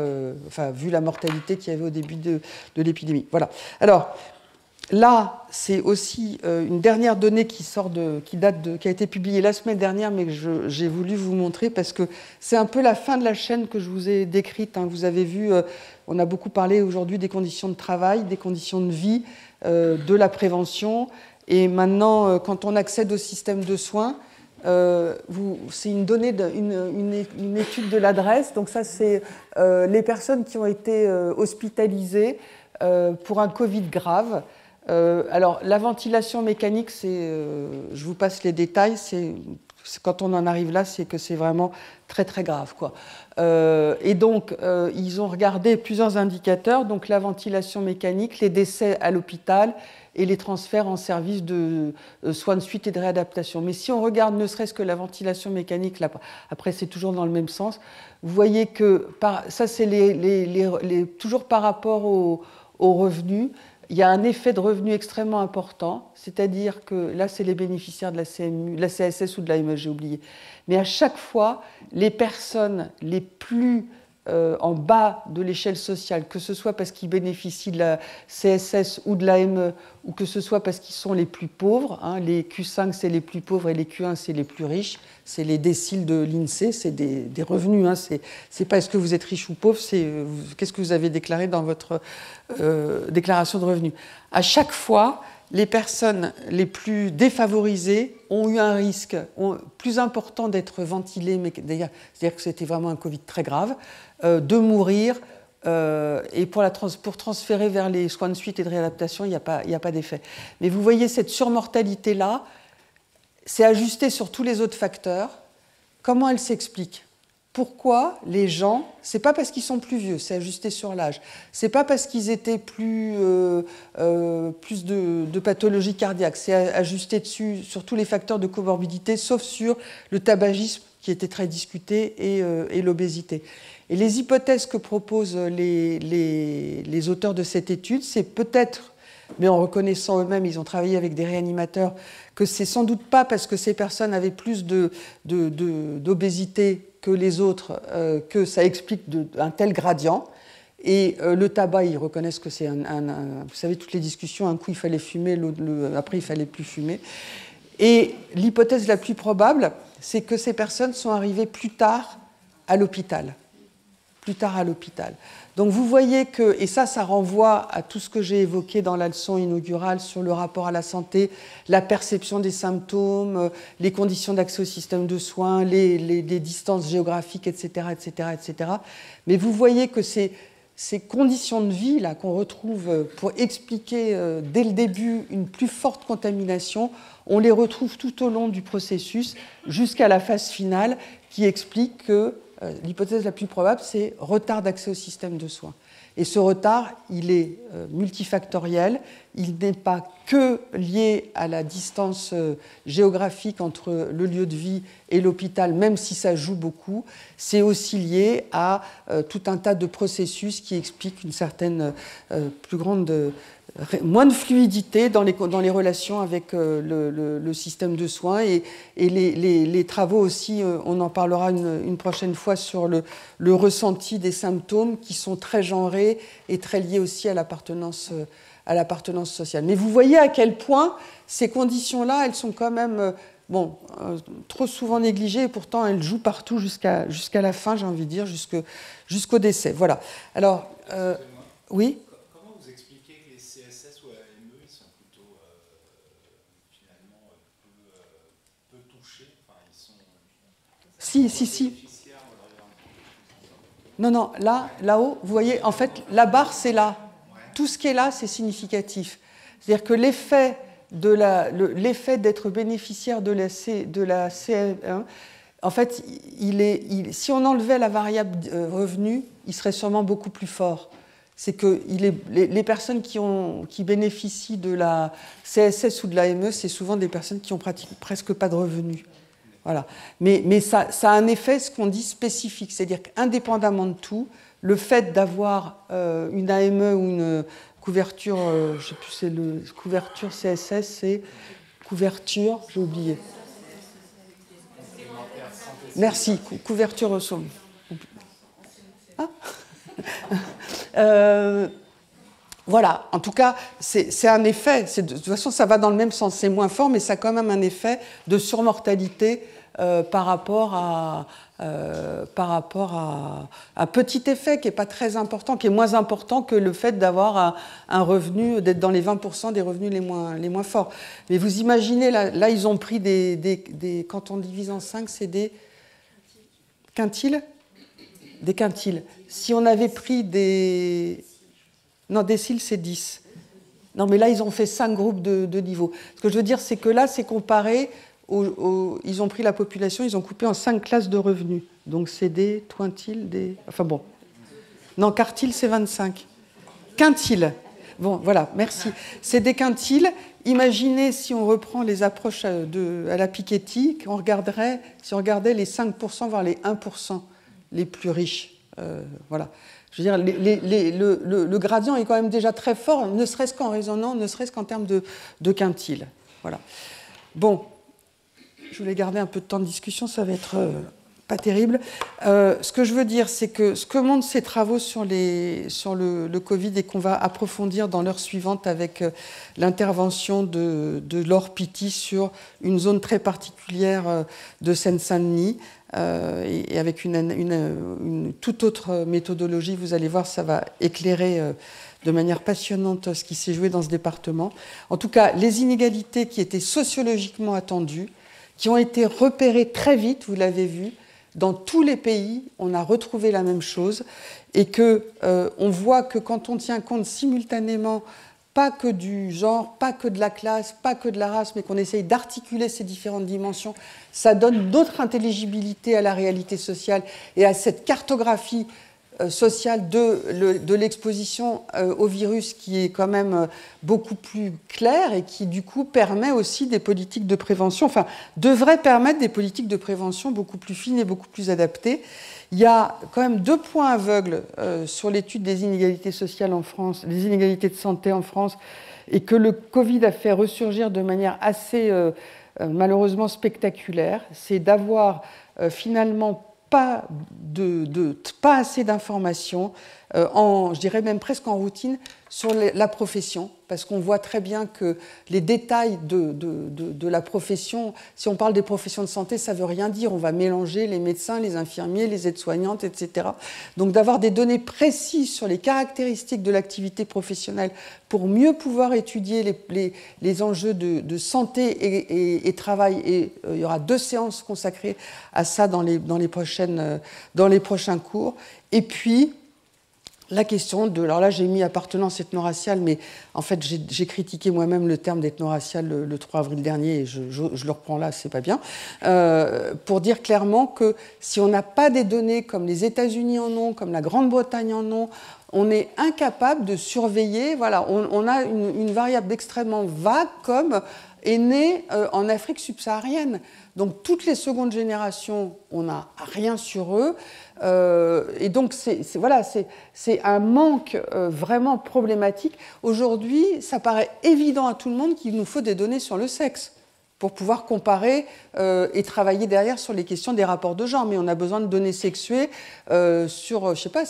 enfin vu la mortalité qu'il y avait au début de l'épidémie. Voilà. Alors, là, c'est aussi une dernière donnée qui a été publiée la semaine dernière, mais que j'ai voulu vous montrer parce que c'est un peu la fin de la chaîne que je vous ai décrite. Hein. Vous avez vu, on a beaucoup parlé aujourd'hui des conditions de travail, des conditions de vie, de la prévention. Et maintenant, quand on accède au système de soins, c'est une donnée, une étude de l'adresse. Donc ça, c'est les personnes qui ont été hospitalisées pour un Covid grave. Alors, la ventilation mécanique, je vous passe les détails, quand on en arrive là, c'est que c'est vraiment très très grave, quoi. Et donc, ils ont regardé plusieurs indicateurs, donc la ventilation mécanique, les décès à l'hôpital et les transferts en service de soins de suite et de réadaptation. Mais si on regarde ne serait-ce que la ventilation mécanique, là, après c'est toujours dans le même sens, vous voyez que ça c'est toujours par rapport aux revenus. Il y a un effet de revenu extrêmement important, c'est-à-dire que là, c'est les bénéficiaires de la CMU, de la CSS ou de l'AME, j'ai oublié. Mais à chaque fois, les personnes les plus en bas de l'échelle sociale, que ce soit parce qu'ils bénéficient de la CSS ou de l'AME, ou que ce soit parce qu'ils sont les plus pauvres, hein, les Q5, c'est les plus pauvres, et les Q1, c'est les plus riches, c'est les déciles de l'INSEE, c'est des revenus, hein, c'est pas est-ce que vous êtes riche ou pauvre, c'est qu'est-ce que vous avez déclaré dans votre déclaration de revenus. À chaque fois, les personnes les plus défavorisées ont eu un risque plus important d'être ventilées, c'est-à-dire que c'était vraiment un Covid très grave, de mourir, et pour transférer vers les soins de suite et de réadaptation, il n'y a pas d'effet. Mais vous voyez cette surmortalité-là, c'est ajusté sur tous les autres facteurs. Comment elle s'explique ? Pourquoi les gens, c'est pas parce qu'ils sont plus vieux, c'est ajusté sur l'âge, c'est pas parce qu'ils étaient plus de pathologies cardiaques, c'est ajusté dessus sur tous les facteurs de comorbidité, sauf sur le tabagisme qui était très discuté et l'obésité. Et les hypothèses que proposent les auteurs de cette étude, c'est peut-être, mais en reconnaissant eux-mêmes, ils ont travaillé avec des réanimateurs, que c'est sans doute pas parce que ces personnes avaient plus d'obésité que les autres, que ça explique un tel gradient. Et le tabac, ils reconnaissent que c'est vous savez, toutes les discussions, un coup il fallait fumer, après il fallait plus fumer. Et l'hypothèse la plus probable, c'est que ces personnes sont arrivées plus tard à l'hôpital. Donc vous voyez que, et ça renvoie à tout ce que j'ai évoqué dans la leçon inaugurale sur le rapport à la santé, la perception des symptômes, les conditions d'accès au système de soins, les distances géographiques, etc., etc., etc. Mais vous voyez que ces conditions de vie là qu'on retrouve pour expliquer dès le début une plus forte contamination, on les retrouve tout au long du processus jusqu'à la phase finale qui explique que l'hypothèse la plus probable, c'est retard d'accès au système de soins. Et ce retard, il est multifactoriel, il n'est pas que lié à la distance géographique entre le lieu de vie et l'hôpital, même si ça joue beaucoup, c'est aussi lié à tout un tas de processus qui expliquent une certaine moins de fluidité dans les relations avec le système de soins et les travaux aussi, on en parlera une prochaine fois sur le ressenti des symptômes qui sont très genrés et très liés aussi à l'appartenance sociale. Mais vous voyez à quel point ces conditions-là, elles sont quand même trop souvent négligées et pourtant elles jouent partout jusqu'à la fin, j'ai envie de dire, jusqu'au décès. Voilà. Alors, oui. Si. Non, là-haut, vous voyez, en fait, la barre, c'est là. Tout ce qui est là, c'est significatif. C'est-à-dire que l'effet d'être bénéficiaire de la CM1, en fait, si on enlevait la variable revenu, il serait sûrement beaucoup plus fort. C'est que les personnes qui bénéficient de la CSS ou de l'AME, c'est souvent des personnes qui ont presque pas de revenus. Voilà. Mais ça a un effet, ce qu'on dit, spécifique. C'est-à-dire qu'indépendamment de tout, le fait d'avoir une AME ou une couverture, je ne sais plus, c'est couverture CSS, c'est couverture, j'ai oublié. Merci, couverture au somme. Ah Voilà, en tout cas, c'est un effet. De toute façon, ça va dans le même sens. C'est moins fort, mais ça a quand même un effet de surmortalité par rapport à un petit effet qui n'est pas très important, qui est moins important que le fait d'avoir un revenu, d'être dans les 20% des revenus les moins forts. Mais vous imaginez, là ils ont pris quand on divise en 5, c'est des quintiles. Des quintiles. Si on avait pris des... Non, déciles, c'est 10. Non, mais là, ils ont fait 5 groupes de niveaux. Ce que je veux dire, c'est que là, c'est comparé... Ils ont pris la population, ils ont coupé en 5 classes de revenus. Donc, c'est des tointiles, des... Enfin bon. Non, quartiles, c'est 25. Quintiles. Bon, voilà, merci. C'est des quintiles. Imaginez si on reprend les approches à la Piketty, si on regardait les 5%, voire les 1% les plus riches. Voilà. Je veux dire, le gradient est quand même déjà très fort, ne serait-ce qu'en raisonnant, ne serait-ce qu'en termes de quintiles. Voilà. Bon, je voulais garder un peu de temps de discussion, ça va être pas terrible. Ce que je veux dire, c'est que ce que montrent ces travaux sur le Covid et qu'on va approfondir dans l'heure suivante avec l'intervention de Laure Pitty sur une zone très particulière de Seine-Saint-Denis, et avec une toute autre méthodologie, vous allez voir, ça va éclairer de manière passionnante ce qui s'est joué dans ce département. En tout cas, les inégalités qui étaient sociologiquement attendues, qui ont été repérées très vite, vous l'avez vu, dans tous les pays, on a retrouvé la même chose, et qu'on voit que quand on tient compte simultanément pas que du genre, pas que de la classe, pas que de la race, mais qu'on essaye d'articuler ces différentes dimensions, ça donne d'autres intelligibilités à la réalité sociale et à cette cartographie sociale de l'exposition au virus qui est quand même beaucoup plus claire et qui, du coup, permet aussi des politiques de prévention, enfin, devrait permettre des politiques de prévention beaucoup plus fines et beaucoup plus adaptées. Il y a quand même 2 points aveugles sur l'étude des inégalités sociales en France, des inégalités de santé en France, et que le Covid a fait ressurgir de manière assez malheureusement spectaculaire. C'est d'avoir finalement pas assez d'informations, je dirais même presque en routine, sur la profession, parce qu'on voit très bien que les détails de la profession, si on parle des professions de santé, ça ne veut rien dire. On va mélanger les médecins, les infirmiers, les aides-soignantes, etc. Donc d'avoir des données précises sur les caractéristiques de l'activité professionnelle pour mieux pouvoir étudier les enjeux de santé et travail. Et il y aura 2 séances consacrées à ça dans les prochains cours. Et puis, la question de... Alors là, j'ai mis appartenance ethno-raciale, mais en fait, j'ai critiqué moi-même le terme d'ethno-racial le 3 avril dernier, et je le reprends là, c'est pas bien, pour dire clairement que si on n'a pas des données comme les États-Unis en ont, comme la Grande-Bretagne en ont, on est incapable de surveiller. Voilà, on a une variable extrêmement vague comme est née en Afrique subsaharienne. Donc toutes les secondes générations, on n'a rien sur eux. Et donc c'est un manque vraiment problématique. Aujourd'hui, ça paraît évident à tout le monde qu'il nous faut des données sur le sexe pour pouvoir comparer et travailler derrière sur les questions des rapports de genre. Mais on a besoin de données sexuées sur, je ne sais pas,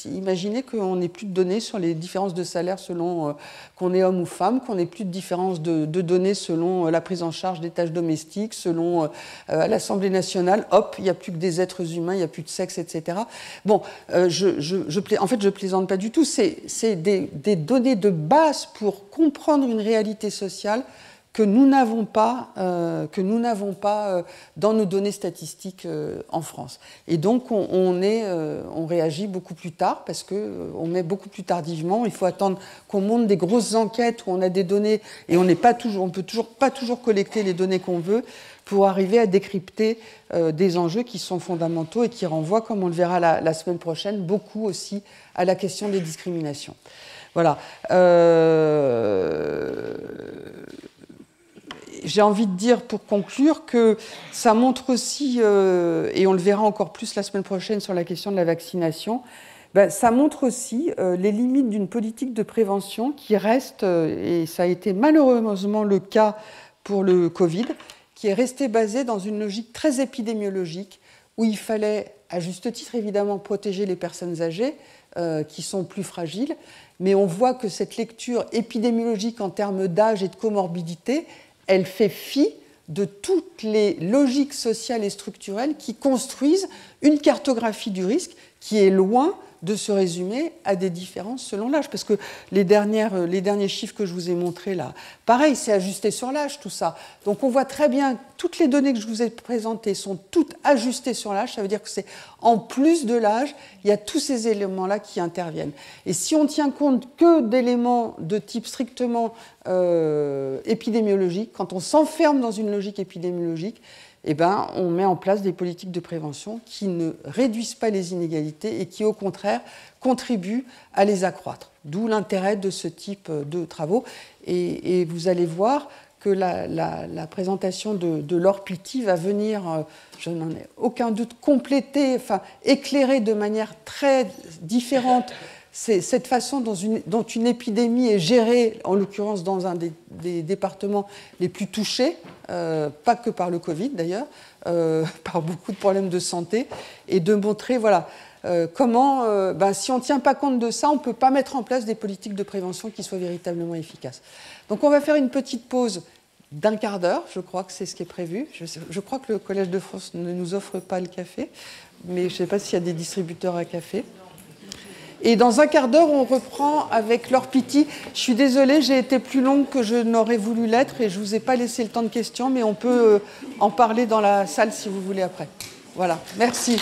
imaginez qu'on n'ait plus de données sur les différences de salaire selon qu'on est homme ou femme, qu'on n'ait plus de différences de données selon la prise en charge des tâches domestiques, selon à l'Assemblée nationale, hop, il n'y a plus que des êtres humains, il n'y a plus de sexe, etc. Bon, en fait, je plaisante pas du tout. C'est des données de base pour comprendre une réalité sociale que nous n'avons pas dans nos données statistiques en France. Et donc, on réagit beaucoup plus tard parce qu'on met beaucoup plus tardivement. Il faut attendre qu'on monte des grosses enquêtes où on a des données et on peut toujours pas toujours collecter les données qu'on veut pour arriver à décrypter des enjeux qui sont fondamentaux et qui renvoient, comme on le verra la semaine prochaine, beaucoup aussi à la question des discriminations. Voilà. J'ai envie de dire, pour conclure, que ça montre aussi, et on le verra encore plus la semaine prochaine sur la question de la vaccination, ça montre aussi les limites d'une politique de prévention qui reste, et ça a été malheureusement le cas pour le Covid, qui est restée basée dans une logique très épidémiologique, où il fallait à juste titre, évidemment, protéger les personnes âgées qui sont plus fragiles, mais on voit que cette lecture épidémiologique en termes d'âge et de comorbidité, elle fait fi de toutes les logiques sociales et structurelles qui construisent une cartographie du risque qui est loin de se résumer à des différences selon l'âge. Parce que les derniers chiffres que je vous ai montrés là, pareil, c'est ajusté sur l'âge tout ça. Donc on voit très bien, toutes les données que je vous ai présentées sont toutes ajustées sur l'âge. Ça veut dire que c'est en plus de l'âge, il y a tous ces éléments-là qui interviennent. Et si on tient compte que d'éléments de type strictement épidémiologique, quand on s'enferme dans une logique épidémiologique, eh ben, on met en place des politiques de prévention qui ne réduisent pas les inégalités et qui, au contraire, contribuent à les accroître. D'où l'intérêt de ce type de travaux. Et vous allez voir que la présentation de Laure Pitti va venir, je n'en ai aucun doute, compléter, enfin, éclairer de manière très différente cette façon dont une épidémie est gérée, en l'occurrence dans un des départements les plus touchés, pas que par le Covid d'ailleurs, par beaucoup de problèmes de santé, et de montrer voilà, comment, si on ne tient pas compte de ça, on ne peut pas mettre en place des politiques de prévention qui soient véritablement efficaces. Donc on va faire une petite pause d'un quart d'heure, je crois que c'est ce qui est prévu. Je crois que le Collège de France ne nous offre pas le café, mais je ne sais pas s'il y a des distributeurs à café. Et dans un quart d'heure, on reprend avec Laure Pitti. Je suis désolée, j'ai été plus longue que je n'aurais voulu l'être et je ne vous ai pas laissé le temps de questions, mais on peut en parler dans la salle si vous voulez après. Voilà, merci.